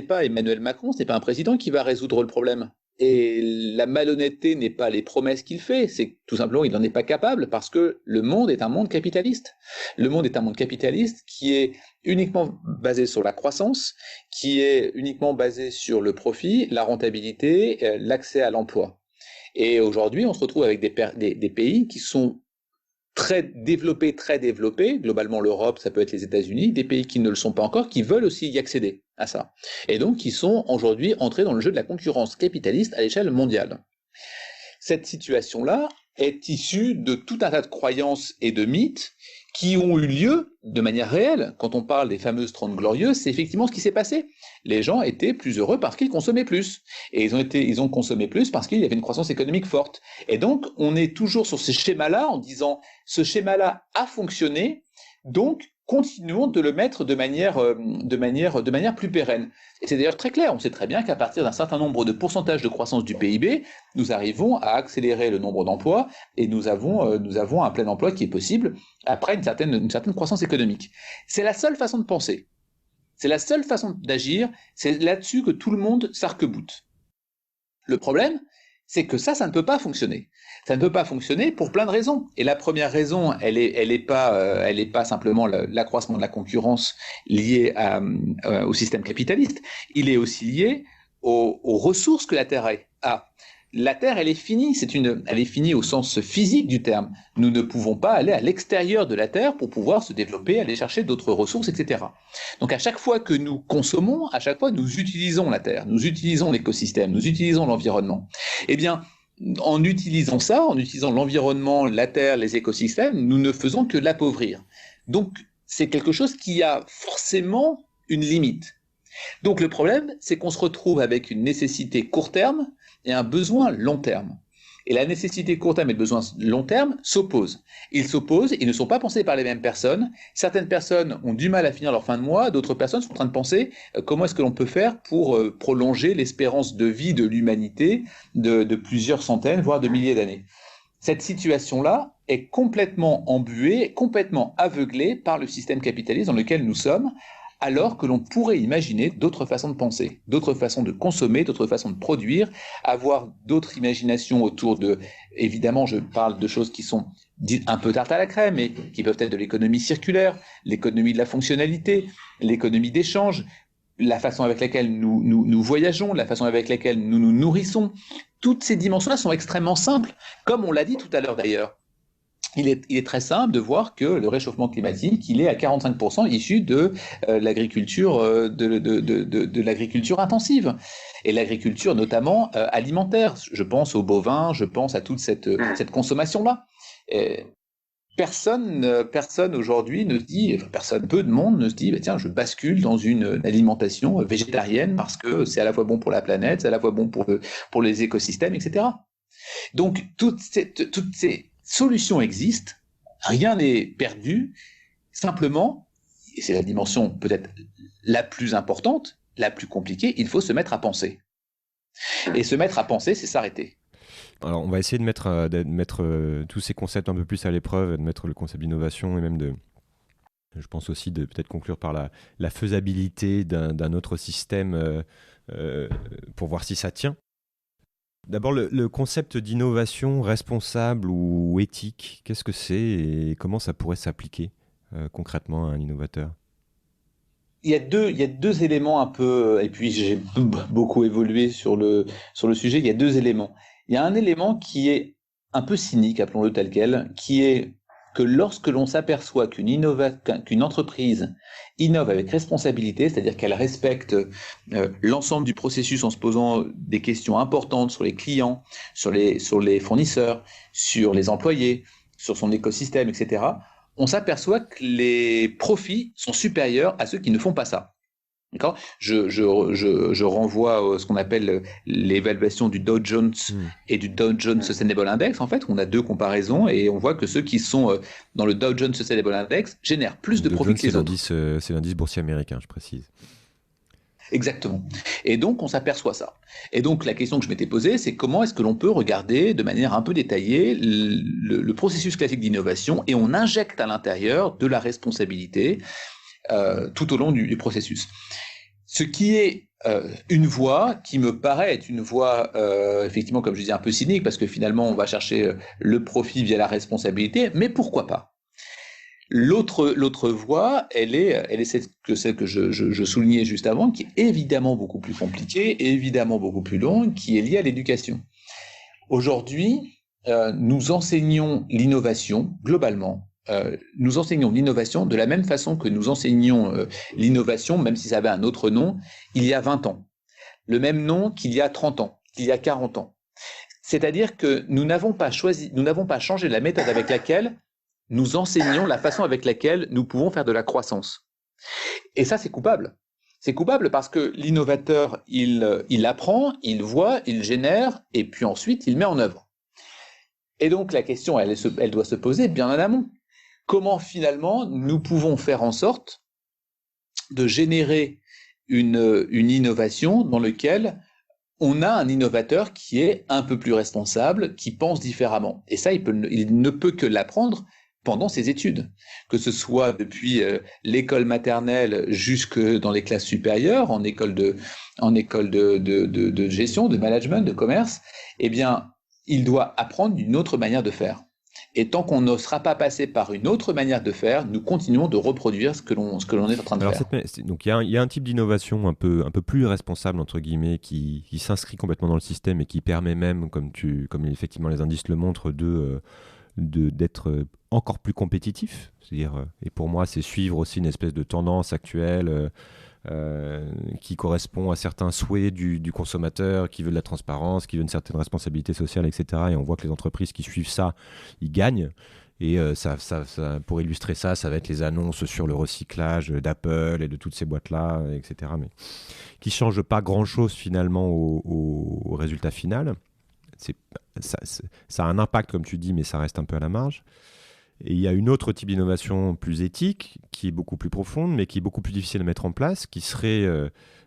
A: pas Emmanuel Macron, ce n'est pas un président qui va résoudre le problème. Et la malhonnêteté n'est pas les promesses qu'il fait, c'est que tout simplement il n'en est pas capable parce que le monde est un monde capitaliste. Le monde est un monde capitaliste qui est uniquement basé sur la croissance, qui est uniquement basé sur le profit, la rentabilité, l'accès à l'emploi. Et aujourd'hui, on se retrouve avec des pays qui sont très développés, globalement l'Europe, ça peut être les États-Unis, des pays qui ne le sont pas encore, qui veulent aussi y accéder à ça. Et donc qui sont aujourd'hui entrés dans le jeu de la concurrence capitaliste à l'échelle mondiale. Cette situation-là est issue de tout un tas de croyances et de mythes qui ont eu lieu de manière réelle. Quand on parle des fameuses 30 glorieuses, c'est effectivement ce qui s'est passé. Les gens étaient plus heureux parce qu'ils consommaient plus. Et ils ont consommé plus parce qu'il y avait une croissance économique forte. Et donc, on est toujours sur ce schéma-là en disant, ce schéma-là a fonctionné, donc continuons de le mettre de manière plus pérenne. Et c'est d'ailleurs très clair, on sait très bien qu'à partir d'un certain nombre de pourcentages de croissance du PIB, nous arrivons à accélérer le nombre d'emplois et nous avons un plein emploi qui est possible après une certaine croissance économique. C'est la seule façon de penser. C'est la seule façon d'agir, c'est là-dessus que tout le monde s'arc-boute. Le problème, c'est que ça ne peut pas fonctionner. Ça ne peut pas fonctionner pour plein de raisons. Et la première raison, elle est pas simplement l'accroissement de la concurrence lié au système capitaliste. Il est aussi lié aux ressources que la Terre a. La Terre, elle est finie. Elle est finie au sens physique du terme. Nous ne pouvons pas aller à l'extérieur de la Terre pour pouvoir se développer, aller chercher d'autres ressources, etc. Donc à chaque fois que nous consommons, à chaque fois nous utilisons la Terre, nous utilisons l'écosystème, nous utilisons l'environnement. Eh bien, en utilisant ça, en utilisant l'environnement, la Terre, les écosystèmes, nous ne faisons que l'appauvrir. Donc c'est quelque chose qui a forcément une limite. Donc le problème, c'est qu'on se retrouve avec une nécessité court terme et un besoin long terme. Et la nécessité court terme et le besoin long terme s'opposent. Ils s'opposent, ils ne sont pas pensés par les mêmes personnes. Certaines personnes ont du mal à finir leur fin de mois, d'autres personnes sont en train de penser comment est-ce que l'on peut faire pour prolonger l'espérance de vie de l'humanité de plusieurs centaines, voire de milliers d'années. Cette situation-là est complètement embuée, complètement aveuglée par le système capitaliste dans lequel nous sommes, alors que l'on pourrait imaginer d'autres façons de penser, d'autres façons de consommer, d'autres façons de produire, avoir d'autres imaginations autour de... Évidemment, je parle de choses qui sont un peu tarte à la crème, mais qui peuvent être de l'économie circulaire, l'économie de la fonctionnalité, l'économie d'échange, la façon avec laquelle nous voyageons, la façon avec laquelle nous nous nourrissons, toutes ces dimensions-là sont extrêmement simples, comme on l'a dit tout à l'heure d'ailleurs. Il est très simple de voir que le réchauffement climatique, il est à 45% issu de l'agriculture, de l'agriculture intensive. Et l'agriculture notamment alimentaire. Je pense aux bovins, je pense à toute cette consommation-là. Personne aujourd'hui ne se dit, peu de monde ne se dit, tiens, je bascule dans une alimentation végétarienne parce que c'est à la fois bon pour la planète, c'est à la fois bon pour les écosystèmes, etc. Donc toutes ces solutions existent, rien n'est perdu, simplement, et c'est la dimension peut-être la plus importante, la plus compliquée, il faut se mettre à penser. Et se mettre à penser, c'est s'arrêter.
B: Alors, on va essayer de mettre tous ces concepts un peu plus à l'épreuve, de mettre le concept d'innovation et même je pense aussi de peut-être conclure par la faisabilité d'un autre système pour voir si ça tient. D'abord, le concept d'innovation responsable ou éthique, qu'est-ce que c'est et comment ça pourrait s'appliquer concrètement à un innovateur ?
A: Il y a deux éléments un peu, et puis j'ai beaucoup évolué sur le sujet, il y a deux éléments. Il y a un élément qui est un peu cynique, appelons-le tel quel, qui est que lorsque l'on s'aperçoit qu'une entreprise innove avec responsabilité, c'est-à-dire qu'elle respecte l'ensemble du processus en se posant des questions importantes sur les clients, sur les fournisseurs, sur les employés, sur son écosystème, etc., on s'aperçoit que les profits sont supérieurs à ceux qui ne font pas ça. D'accord ? Je renvoie à ce qu'on appelle l'évaluation du Dow Jones et du Dow Jones Sustainable Index, en fait, où on a deux comparaisons et on voit que ceux qui sont dans le Dow Jones Sustainable Index génèrent plus de profits que les autres.
B: C'est l'indice boursier américain, je précise.
A: Exactement. Et donc, on s'aperçoit ça. Et donc, la question que je m'étais posée, c'est comment est-ce que l'on peut regarder de manière un peu détaillée le processus classique d'innovation et on injecte à l'intérieur de la responsabilité tout au long du processus. Ce qui est une voie qui me paraît être une voie, effectivement, comme je disais, un peu cynique, parce que finalement, on va chercher le profit via la responsabilité, mais pourquoi pas ? L'autre voie, elle est celle que je soulignais juste avant, qui est évidemment beaucoup plus compliquée, évidemment beaucoup plus longue, qui est liée à l'éducation. Aujourd'hui, nous enseignons l'innovation globalement. Nous enseignons l'innovation de la même façon que nous enseignons l'innovation, même si ça avait un autre nom, il y a 20 ans. Le même nom qu'il y a 30 ans, qu'il y a 40 ans. C'est-à-dire que nous n'avons pas changé la méthode avec laquelle nous enseignons la façon avec laquelle nous pouvons faire de la croissance. Et ça, c'est coupable. C'est coupable parce que l'innovateur, il apprend, il voit, il génère, et puis ensuite, il met en œuvre. Et donc, la question, elle doit se poser bien en amont. Comment, finalement, nous pouvons faire en sorte de générer une innovation dans laquelle on a un innovateur qui est un peu plus responsable, qui pense différemment. Et ça, il ne peut que l'apprendre pendant ses études, que ce soit depuis l'école maternelle jusque dans les classes supérieures, en école de gestion, de management, de commerce, eh bien, il doit apprendre une autre manière de faire. Et tant qu'on ne sera pas passé par une autre manière de faire, nous continuons de reproduire ce que l'on est en train de faire.
B: Donc il y a un type d'innovation un peu plus responsable, entre guillemets, qui s'inscrit complètement dans le système et qui permet même, comme effectivement les indices le montrent, d'être encore plus compétitif. C'est-à-dire, et pour moi, c'est suivre aussi une espèce de tendance actuelle qui correspond à certains souhaits du consommateur, qui veut de la transparence, qui veut une certaine responsabilité sociale, etc. Et on voit que les entreprises qui suivent ça, ils gagnent. Et ça, pour illustrer ça, ça va être les annonces sur le recyclage d'Apple et de toutes ces boîtes-là, etc. Mais qui ne changent pas grand-chose finalement au résultat final. Ça a un impact, comme tu dis, mais ça reste un peu à la marge. Et il y a une autre type d'innovation plus éthique, qui est beaucoup plus profonde, mais qui est beaucoup plus difficile à mettre en place, qui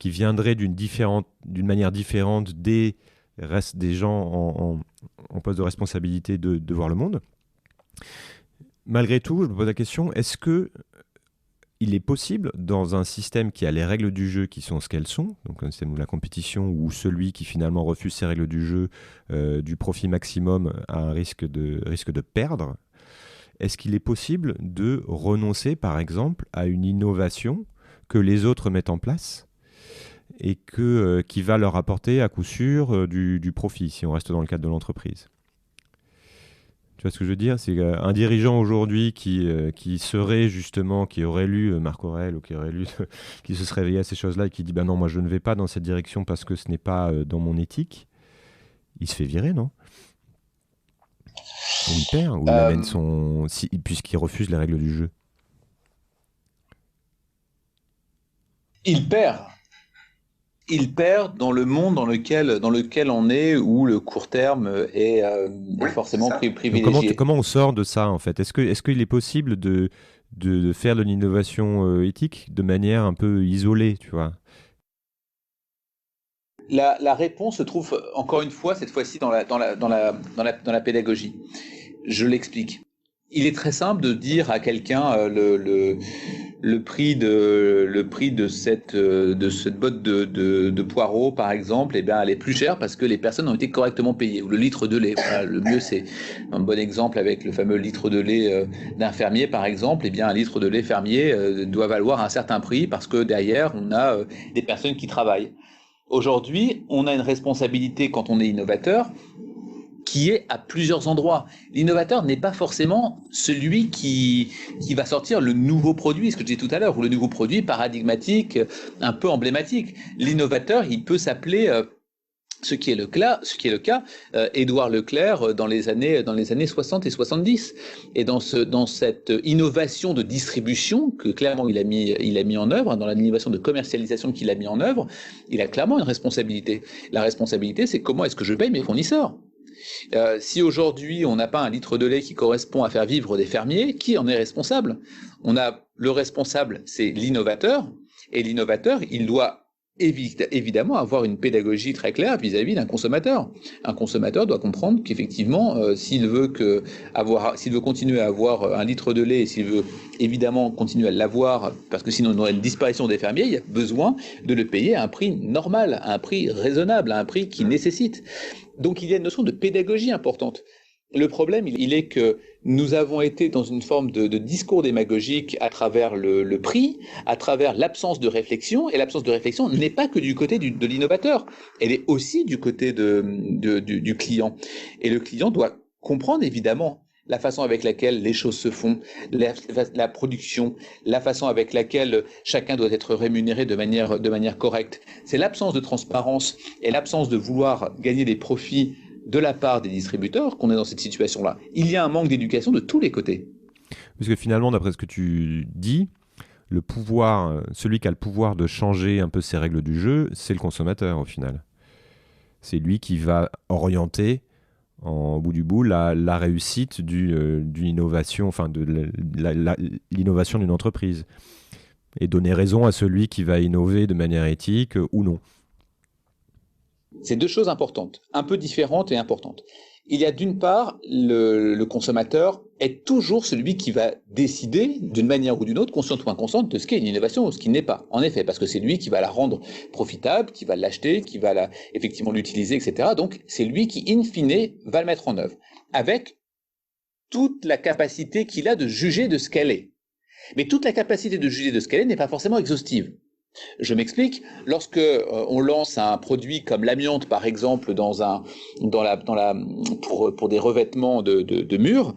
B: viendrait d'une manière différente des gens en poste de responsabilité de voir le monde. Malgré tout, je me pose la question, est-ce que il est possible, dans un système qui a les règles du jeu qui sont ce qu'elles sont, donc un système de la compétition où celui qui finalement refuse ces règles du jeu du profit maximum a un risque de perdre, est-ce qu'il est possible de renoncer, par exemple, à une innovation que les autres mettent en place et qui va leur apporter à coup sûr du profit, si on reste dans le cadre de l'entreprise. Tu vois ce que je veux dire? C'est un dirigeant aujourd'hui qui serait justement, qui aurait lu Marc Aurèle ou qui aurait lu, qui se serait réveillé à ces choses-là et qui dit bah non, moi je ne vais pas dans cette direction parce que ce n'est pas dans mon éthique, il se fait virer, non? Ou il perd, ou il amène puisqu'il refuse les règles du jeu.
A: Il perd. Il perd dans le monde dans lequel on est, où le court terme est forcément privilégié.
B: Comment on sort de ça, en fait? Est-ce qu'il est possible de faire de l'innovation éthique de manière un peu isolée, tu vois?
A: La réponse se trouve, encore une fois, cette fois-ci dans la pédagogie. Je l'explique. Il est très simple de dire à quelqu'un le prix de cette botte de poireaux, par exemple, elle est plus chère parce que les personnes ont été correctement payées. Ou le litre de lait. Voilà, le mieux, c'est un bon exemple avec le fameux litre de lait d'un fermier, par exemple. Un litre de lait fermier doit valoir un certain prix parce que derrière, on a des personnes qui travaillent. Aujourd'hui, on a une responsabilité quand on est innovateur qui est à plusieurs endroits. L'innovateur n'est pas forcément celui qui va sortir le nouveau produit, ce que je disais tout à l'heure, ou le nouveau produit paradigmatique, un peu emblématique. L'innovateur, il peut s'appeler, ce qui est le cas, Édouard Leclerc dans les années 60 et 70. Et dans cette innovation de distribution que clairement il a mis en œuvre, dans l'innovation de commercialisation qu'il a mis en œuvre, il a clairement une responsabilité. La responsabilité, c'est comment est-ce que je paye mes fournisseurs? Si aujourd'hui on n'a pas un litre de lait qui correspond à faire vivre des fermiers, qui en est responsable? On a le responsable, c'est l'innovateur, et l'innovateur, il doit évidemment avoir une pédagogie très claire vis-à-vis d'un consommateur. Un consommateur doit comprendre qu'effectivement, s'il veut continuer à avoir un litre de lait, et s'il veut évidemment continuer à l'avoir, parce que sinon on aurait une disparition des fermiers, il y a besoin de le payer à un prix normal, à un prix raisonnable, à un prix qui nécessite. Donc il y a une notion de pédagogie importante. Le problème, il est que nous avons été dans une forme de discours démagogique à travers le prix, à travers l'absence de réflexion, et l'absence de réflexion n'est pas que du côté de l'innovateur, elle est aussi du côté du client. Et le client doit comprendre évidemment la façon avec laquelle les choses se font, la production, la façon avec laquelle chacun doit être rémunéré de manière correcte. C'est l'absence de transparence et l'absence de vouloir gagner des profits de la part des distributeurs qu'on est dans cette situation-là. Il y a un manque d'éducation de tous les côtés.
B: Parce que finalement, d'après ce que tu dis, celui qui a le pouvoir de changer un peu ces règles du jeu, c'est le consommateur au final. C'est lui qui va orienter au bout du bout la réussite d'une innovation, enfin de l'innovation d'une entreprise, et donner raison à celui qui va innover de manière éthique ou non.
A: C'est deux choses importantes, un peu différentes et importantes. Il y a d'une part, le consommateur est toujours celui qui va décider d'une manière ou d'une autre, consciente ou inconsciente, de ce qu'est une innovation ou ce qui n'est pas. En effet, parce que c'est lui qui va la rendre profitable, qui va l'acheter, qui va effectivement l'utiliser, etc. Donc c'est lui qui, in fine, va le mettre en œuvre, avec toute la capacité qu'il a de juger de ce qu'elle est. Mais toute la capacité de juger de ce qu'elle est n'est pas forcément exhaustive. Je m'explique. Lorsque on lance un produit comme l'amiante, par exemple, pour des revêtements de murs,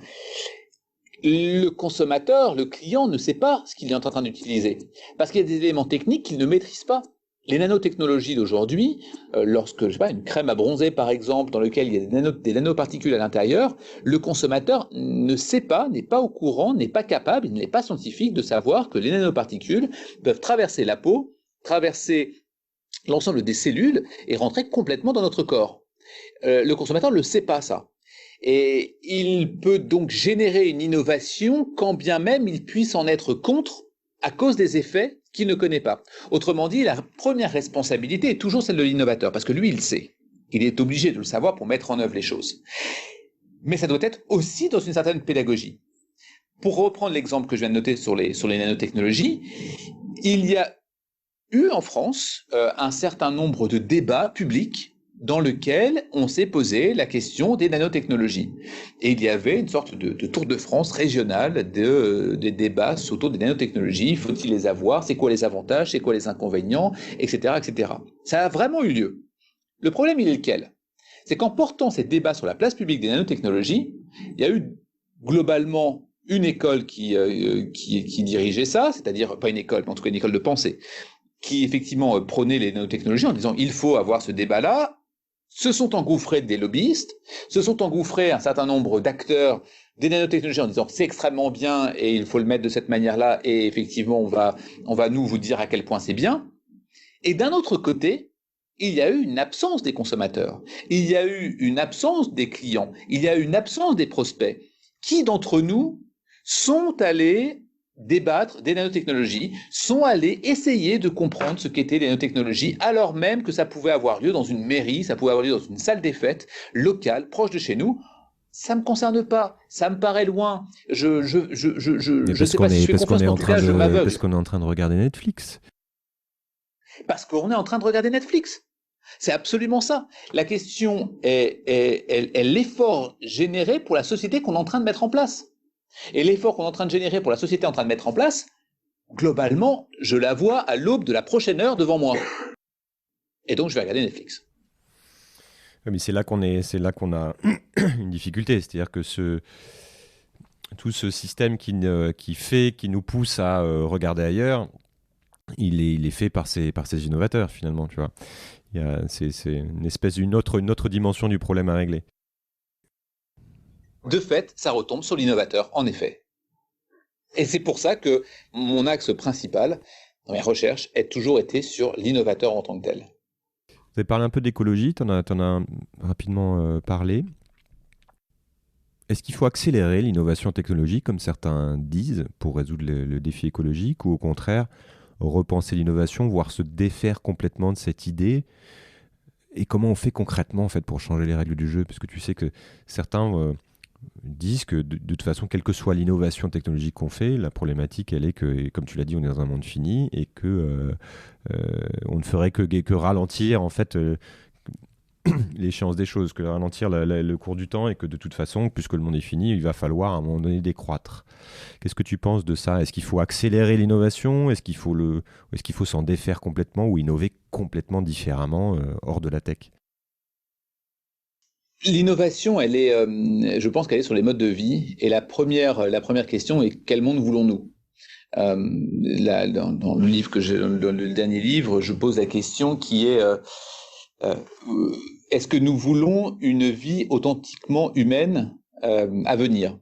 A: le consommateur, le client, ne sait pas ce qu'il est en train d'utiliser, parce qu'il y a des éléments techniques qu'il ne maîtrise pas. Les nanotechnologies d'aujourd'hui, lorsque, une crème à bronzer, par exemple, dans laquelle il y a des nanoparticules à l'intérieur, le consommateur ne sait pas, n'est pas au courant, n'est pas capable, il n'est pas scientifique de savoir que les nanoparticules peuvent traverser la peau, traverser l'ensemble des cellules et rentrer complètement dans notre corps. Le consommateur ne le sait pas, ça. Et il peut donc générer une innovation quand bien même il puisse en être contre à cause des effets qu'il ne connaît pas. Autrement dit, la première responsabilité est toujours celle de l'innovateur, parce que lui, il sait. Il est obligé de le savoir pour mettre en œuvre les choses. Mais ça doit être aussi dans une certaine pédagogie. Pour reprendre l'exemple que je viens de noter sur les nanotechnologies, il y a eu en France un certain nombre de débats publics dans lequel on s'est posé la question des nanotechnologies. Et il y avait une sorte de tour de France régionale des débats autour des nanotechnologies. Faut-il les avoir? C'est quoi les avantages? C'est quoi les inconvénients? Etc., etc. Ça a vraiment eu lieu. Le problème, il est lequel? C'est qu'en portant ces débats sur la place publique des nanotechnologies, il y a eu globalement une école qui dirigeait ça, c'est-à-dire pas une école, mais en tout cas une école de pensée, qui effectivement prônait les nanotechnologies en disant il faut avoir ce débat-là. Se sont engouffrés des lobbyistes, se sont engouffrés un certain nombre d'acteurs des nanotechnologies en disant c'est extrêmement bien et il faut le mettre de cette manière-là et effectivement on va nous vous dire à quel point c'est bien. Et d'un autre côté, il y a eu une absence des consommateurs, il y a eu une absence des clients, il y a eu une absence des prospects. Qui d'entre nous sont allés débattre des nanotechnologies, sont allés essayer de comprendre ce qu'étaient les nanotechnologies, alors même que ça pouvait avoir lieu dans une mairie, ça pouvait avoir lieu dans une salle des fêtes locale, proche de chez nous. Ça me concerne pas, ça me paraît loin. Je sais pas si je fais confiance, mais en tout cas, je m'aveugle.
B: Parce qu'on est en train de regarder Netflix.
A: Parce qu'on est en train de regarder Netflix. C'est absolument ça. La question est l'effort généré pour la société qu'on est en train de mettre en place. Et l'effort qu'on est en train de générer pour la société en train de mettre en place, globalement, je la vois à l'aube de la prochaine heure devant moi. Et donc, je vais regarder Netflix.
B: Oui, mais c'est là qu'on a une difficulté. C'est-à-dire que tout ce système qui nous pousse à regarder ailleurs, il est fait par ces innovateurs, finalement, tu vois. C'est une espèce d'une autre dimension du problème à régler.
A: De fait, ça retombe sur l'innovateur, en effet. Et c'est pour ça que mon axe principal dans mes recherches a toujours été sur l'innovateur en tant que tel.
B: Vous avez parlé un peu d'écologie, tu en as rapidement parlé. Est-ce qu'il faut accélérer l'innovation technologique, comme certains disent, pour résoudre le défi écologique, ou au contraire, repenser l'innovation, voire se défaire complètement de cette idée? Et comment on fait concrètement en fait, pour changer les règles du jeu? Parce que tu sais que certains disent que de toute façon, quelle que soit l'innovation technologique qu'on fait, la problématique, elle est que, comme tu l'as dit, on est dans un monde fini et que on ne ferait que ralentir en fait l'échéance des choses, que ralentir le cours du temps et que de toute façon, puisque le monde est fini, il va falloir à un moment donné décroître. Qu'est-ce que tu penses de ça? Est-ce qu'il faut accélérer l'innovation? Est-ce qu'il faut s'en défaire complètement ou innover complètement différemment hors de la tech?
A: L'innovation, je pense qu'elle est sur les modes de vie. Et la première question est quel monde voulons-nous? Dans le livre dans le dernier livre, je pose la question qui est est-ce que nous voulons une vie authentiquement humaine à venir?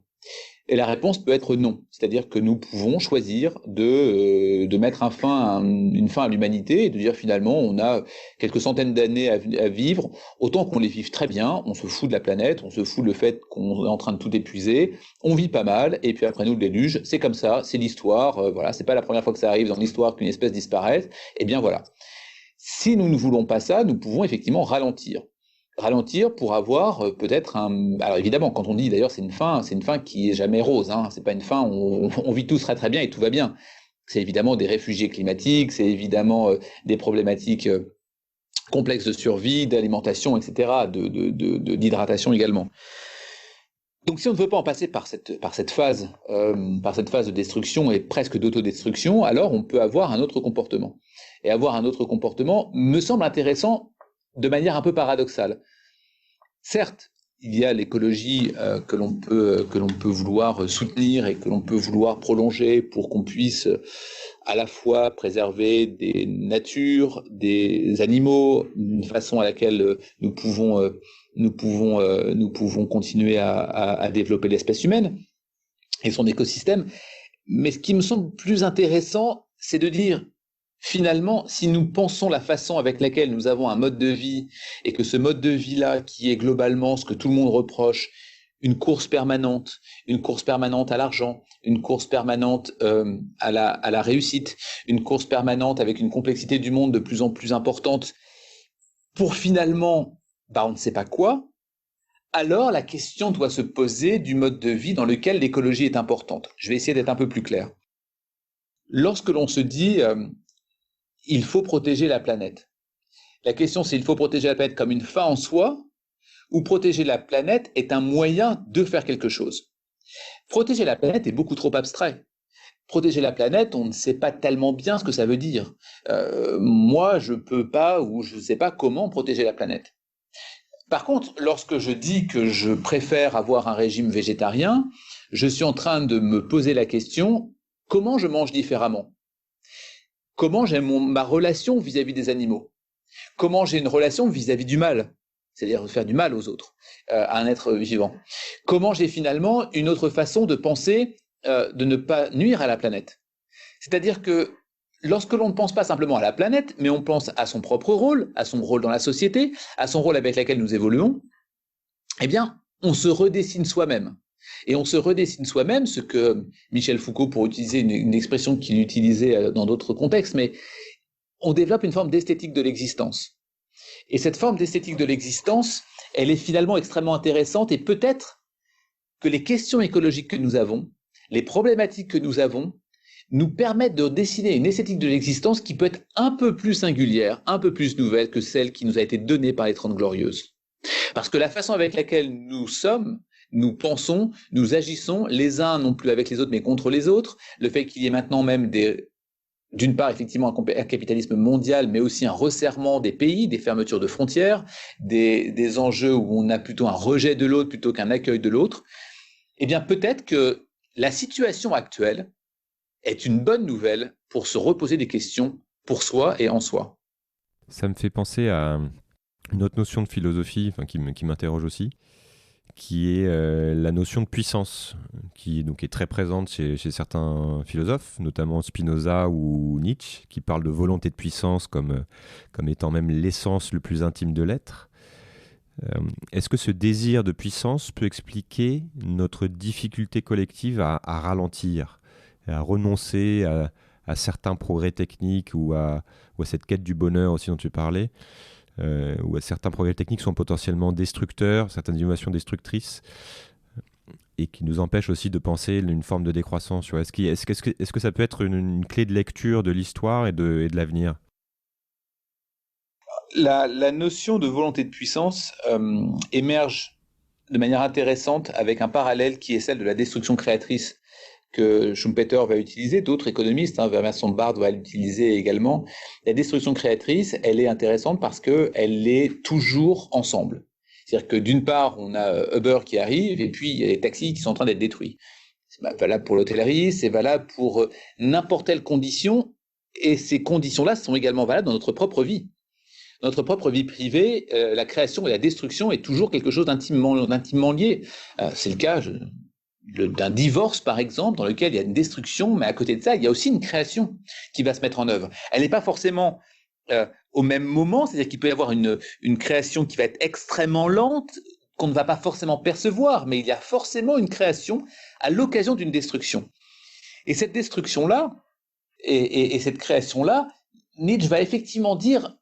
A: Et la réponse peut être non. C'est-à-dire que nous pouvons choisir de mettre une fin à l'humanité et de dire finalement on a quelques centaines d'années à vivre, autant qu'on les vive très bien, on se fout de la planète, on se fout le fait qu'on est en train de tout épuiser, on vit pas mal, et puis après nous le déluge, c'est comme ça, c'est l'histoire, voilà, c'est pas la première fois que ça arrive dans l'histoire qu'une espèce disparaisse, et bien voilà. Si nous ne voulons pas ça, nous pouvons effectivement ralentir pour avoir peut-être alors évidemment, quand on dit d'ailleurs c'est une fin qui est jamais rose, hein. C'est pas une fin, on vit tous très très bien et tout va bien. C'est évidemment des réfugiés climatiques, c'est évidemment des problématiques complexes de survie, d'alimentation, etc., d'hydratation également. Donc si on ne veut pas en passer par cette phase de destruction et presque d'autodestruction, alors on peut avoir un autre comportement. Et avoir un autre comportement me semble intéressant de manière un peu paradoxale. Certes, il y a l'écologie que l'on peut vouloir soutenir et que l'on peut vouloir prolonger pour qu'on puisse à la fois préserver des natures, des animaux, une façon à laquelle nous pouvons continuer à développer l'espèce humaine et son écosystème. Mais ce qui me semble plus intéressant, c'est de dire finalement, si nous pensons la façon avec laquelle nous avons un mode de vie et que ce mode de vie-là, qui est globalement ce que tout le monde reproche, une course permanente à l'argent, une course permanente à la réussite, une course permanente avec une complexité du monde de plus en plus importante, pour finalement, on ne sait pas quoi, alors la question doit se poser du mode de vie dans lequel l'écologie est importante. Je vais essayer d'être un peu plus clair. Lorsque l'on se dit il faut protéger la planète La question, c'est il faut protéger la planète comme une fin en soi, ou protéger la planète est un moyen de faire quelque chose. Protéger la planète est beaucoup trop abstrait. Protéger la planète, on ne sait pas tellement bien ce que ça veut dire. Moi, je peux pas ou je ne sais pas comment protéger la planète. Par contre, lorsque je dis que je préfère avoir un régime végétarien, je suis en train de me poser la question, comment je mange différemment? Comment j'ai ma relation vis-à-vis des animaux? Comment j'ai une relation vis-à-vis du mal? C'est-à-dire faire du mal aux autres, à un être vivant. Comment j'ai finalement une autre façon de penser, de ne pas nuire à la planète? C'est-à-dire que lorsque l'on ne pense pas simplement à la planète, mais on pense à son propre rôle, à son rôle dans la société, à son rôle avec lequel nous évoluons, eh bien, on se redessine soi-même. Et on se redessine soi-même, ce que Michel Foucault, pour utiliser une expression qu'il utilisait dans d'autres contextes, mais on développe une forme d'esthétique de l'existence. Et cette forme d'esthétique de l'existence, elle est finalement extrêmement intéressante et peut-être que les questions écologiques que nous avons, les problématiques que nous avons, nous permettent de dessiner une esthétique de l'existence qui peut être un peu plus singulière, un peu plus nouvelle que celle qui nous a été donnée par les Trente Glorieuses. Parce que la façon avec laquelle nous sommes, nous pensons, nous agissons, les uns non plus avec les autres mais contre les autres, le fait qu'il y ait maintenant même d'une part, effectivement, un capitalisme mondial, mais aussi un resserrement des pays, des fermetures de frontières, des enjeux où on a plutôt un rejet de l'autre plutôt qu'un accueil de l'autre, eh bien peut-être que la situation actuelle est une bonne nouvelle pour se reposer des questions pour soi et en soi.
B: Ça me fait penser à une autre notion de philosophie qui m'interroge aussi, qui est la notion de puissance, qui donc est très présente chez certains philosophes, notamment Spinoza ou Nietzsche, qui parlent de volonté de puissance comme étant même l'essence le plus intime de l'être. Est-ce que ce désir de puissance peut expliquer notre difficulté collective à ralentir, à renoncer à certains progrès techniques ou à cette quête du bonheur aussi dont tu parlais, où certains progrès techniques sont potentiellement destructeurs, certaines innovations destructrices, et qui nous empêchent aussi de penser une forme de décroissance. Est-ce que ça peut être une clé de lecture de l'histoire et de l'avenir?
A: La notion de volonté de puissance émerge de manière intéressante avec un parallèle qui est celle de la destruction créatrice que Schumpeter va utiliser, d'autres économistes, Emerson Bard va l'utiliser également. La destruction créatrice, elle est intéressante parce qu'elle est toujours ensemble. C'est-à-dire que d'une part, on a Uber qui arrive et puis il y a les taxis qui sont en train d'être détruits. C'est valable pour l'hôtellerie, c'est valable pour n'importe quelle condition, et ces conditions-là sont également valables dans notre propre vie. Dans notre propre vie privée, la création et la destruction est toujours quelque chose d'intimement lié. C'est le cas d'un divorce, par exemple, dans lequel il y a une destruction, mais à côté de ça, il y a aussi une création qui va se mettre en œuvre. Elle n'est pas forcément au même moment, c'est-à-dire qu'il peut y avoir une création qui va être extrêmement lente, qu'on ne va pas forcément percevoir, mais il y a forcément une création à l'occasion d'une destruction. Et cette destruction-là, et cette création-là, Nietzsche va effectivement dire,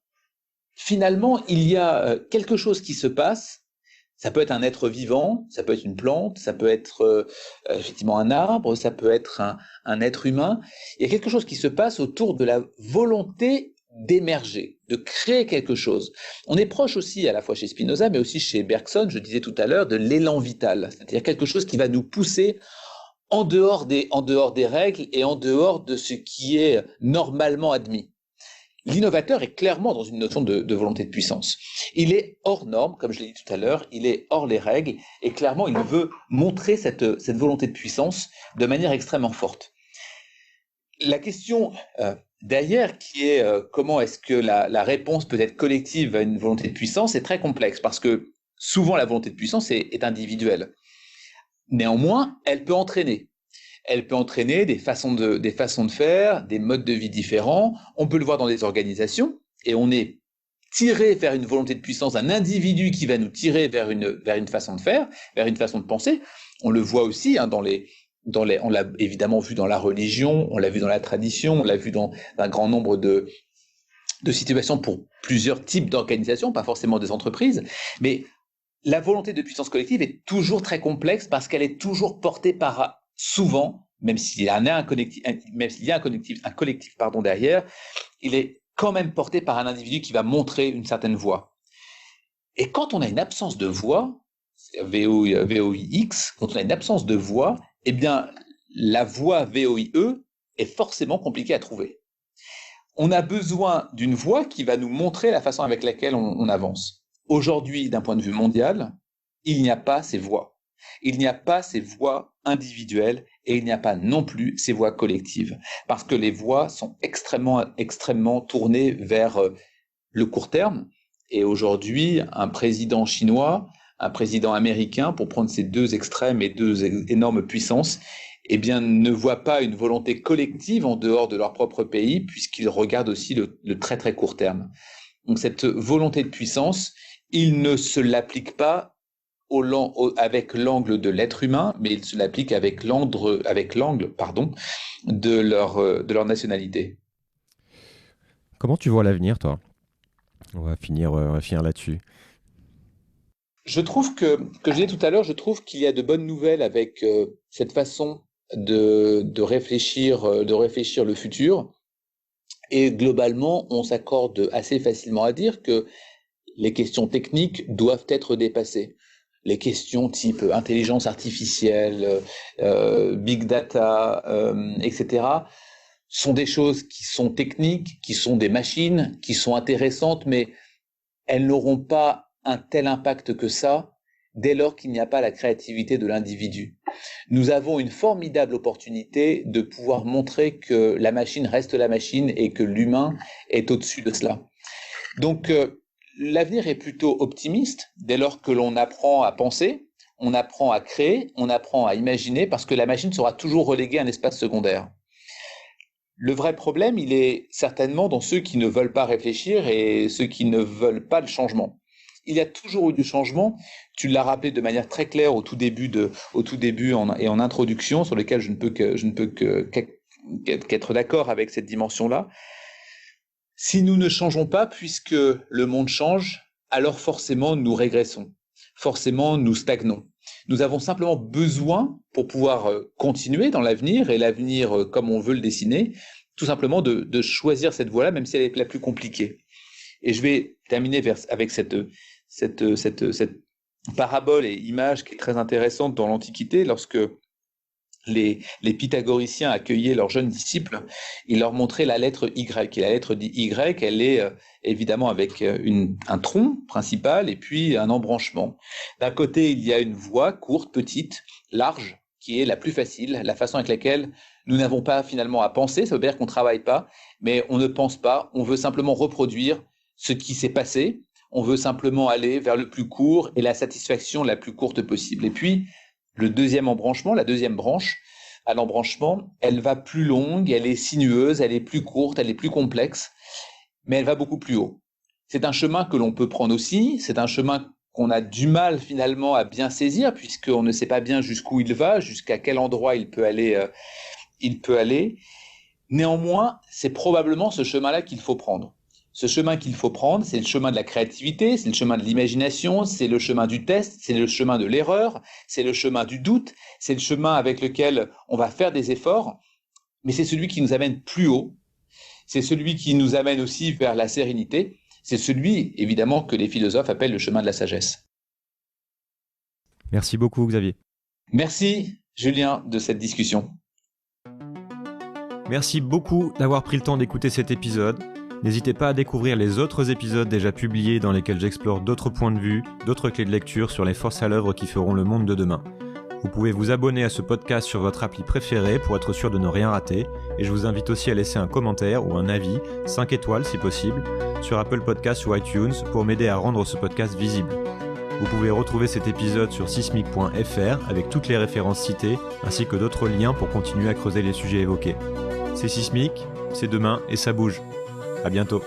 A: finalement, il y a quelque chose qui se passe. Ça peut être un être vivant, ça peut être une plante, ça peut être effectivement un arbre, ça peut être un être humain. Il y a quelque chose qui se passe autour de la volonté d'émerger, de créer quelque chose. On est proche aussi, à la fois chez Spinoza, mais aussi chez Bergson, je disais tout à l'heure, de l'élan vital, c'est-à-dire quelque chose qui va nous pousser en dehors des règles et en dehors de ce qui est normalement admis. L'innovateur est clairement dans une notion de volonté de puissance. Il est hors norme, comme je l'ai dit tout à l'heure, il est hors les règles, et clairement, il veut montrer cette volonté de puissance de manière extrêmement forte. La question derrière, qui est comment est-ce que la réponse peut être collective à une volonté de puissance, est très complexe, parce que souvent la volonté de puissance est individuelle. Néanmoins, elle peut entraîner. Elle peut entraîner des façons de faire, des modes de vie différents. On peut le voir dans des organisations, et on est tiré vers une volonté de puissance d'un individu qui va nous tirer vers une façon de faire, vers une façon de penser. On le voit aussi on l'a évidemment vu dans la religion, on l'a vu dans la tradition, on l'a vu dans un grand nombre de situations pour plusieurs types d'organisations, pas forcément des entreprises, mais la volonté de puissance collective est toujours très complexe parce qu'elle est toujours portée par souvent, même s'il y a un collectif derrière, il est quand même porté par un individu qui va montrer une certaine voix. Et quand on a une absence de voix, VOIX, quand on a une absence de voix, eh bien, la voix VOIE est forcément compliquée à trouver. On a besoin d'une voix qui va nous montrer la façon avec laquelle on avance. Aujourd'hui, d'un point de vue mondial, il n'y a pas ces voix. Il n'y a pas ces voix individuelles et il n'y a pas non plus ces voix collectives. Parce que les voix sont extrêmement tournées vers le court terme. Et aujourd'hui, un président chinois, un président américain, pour prendre ces deux extrêmes et deux énormes puissances, eh bien, ne voient pas une volonté collective en dehors de leur propre pays, puisqu'ils regardent aussi le très très court terme. Donc cette volonté de puissance, ils ne se l'appliquent pas avec l'angle de l'être humain, mais ils se l'appliquent avec l'angle de leur nationalité.
B: Comment tu vois l'avenir, toi ? On va finir là-dessus.
A: Je trouve que je disais tout à l'heure, je trouve qu'il y a de bonnes nouvelles avec cette façon de réfléchir le futur. Et globalement, on s'accorde assez facilement à dire que les questions techniques doivent être dépassées. Les questions type intelligence artificielle, big data, etc., sont des choses qui sont techniques, qui sont des machines, qui sont intéressantes, mais elles n'auront pas un tel impact que ça dès lors qu'il n'y a pas la créativité de l'individu. Nous avons une formidable opportunité de pouvoir montrer que la machine reste la machine et que l'humain est au-dessus de cela. Donc, l'avenir est plutôt optimiste dès lors que l'on apprend à penser, on apprend à créer, on apprend à imaginer, parce que la machine sera toujours reléguée à un espace secondaire. Le vrai problème, il est certainement dans ceux qui ne veulent pas réfléchir et ceux qui ne veulent pas le changement. Il y a toujours eu du changement. Tu l'as rappelé de manière très claire au tout début et en introduction, sur lequel je ne peux qu'être d'accord avec cette dimension-là. Si nous ne changeons pas, puisque le monde change, alors forcément nous régressons, forcément nous stagnons. Nous avons simplement besoin, pour pouvoir continuer dans l'avenir, et l'avenir comme on veut le dessiner, tout simplement de choisir cette voie-là, même si elle est la plus compliquée. Et je vais terminer avec cette parabole et image qui est très intéressante dans l'Antiquité. Lorsque les pythagoriciens accueillaient leurs jeunes disciples, ils leur montraient la lettre Y. Et la lettre Y, elle est évidemment avec un tronc principal et puis un embranchement. D'un côté, il y a une voie courte, petite, large, qui est la plus facile, la façon avec laquelle nous n'avons pas finalement à penser. Ça veut dire qu'on ne travaille pas, mais on ne pense pas. On veut simplement reproduire ce qui s'est passé. On veut simplement aller vers le plus court et la satisfaction la plus courte possible. Et puis, le deuxième embranchement, la deuxième branche à l'embranchement, elle va plus longue, elle est sinueuse, elle est plus courte, elle est plus complexe, mais elle va beaucoup plus haut. C'est un chemin que l'on peut prendre aussi, c'est un chemin qu'on a du mal finalement à bien saisir, puisqu'on ne sait pas bien jusqu'où il va, jusqu'à quel endroit il peut aller. Néanmoins, c'est probablement ce chemin-là qu'il faut prendre. Ce chemin qu'il faut prendre, c'est le chemin de la créativité, c'est le chemin de l'imagination, c'est le chemin du test, c'est le chemin de l'erreur, c'est le chemin du doute, c'est le chemin avec lequel on va faire des efforts, mais c'est celui qui nous amène plus haut, c'est celui qui nous amène aussi vers la sérénité, c'est celui, évidemment, que les philosophes appellent le chemin de la sagesse.
B: Merci beaucoup, Xavier.
A: Merci, Julien, de cette discussion.
B: Merci beaucoup d'avoir pris le temps d'écouter cet épisode. N'hésitez pas à découvrir les autres épisodes déjà publiés dans lesquels j'explore d'autres points de vue, d'autres clés de lecture sur les forces à l'œuvre qui feront le monde de demain. Vous pouvez vous abonner à ce podcast sur votre appli préférée pour être sûr de ne rien rater, et je vous invite aussi à laisser un commentaire ou un avis, 5 étoiles si possible, sur Apple Podcasts ou iTunes pour m'aider à rendre ce podcast visible. Vous pouvez retrouver cet épisode sur sismic.fr avec toutes les références citées, ainsi que d'autres liens pour continuer à creuser les sujets évoqués. C'est Sismic, c'est demain et ça bouge. À bientôt.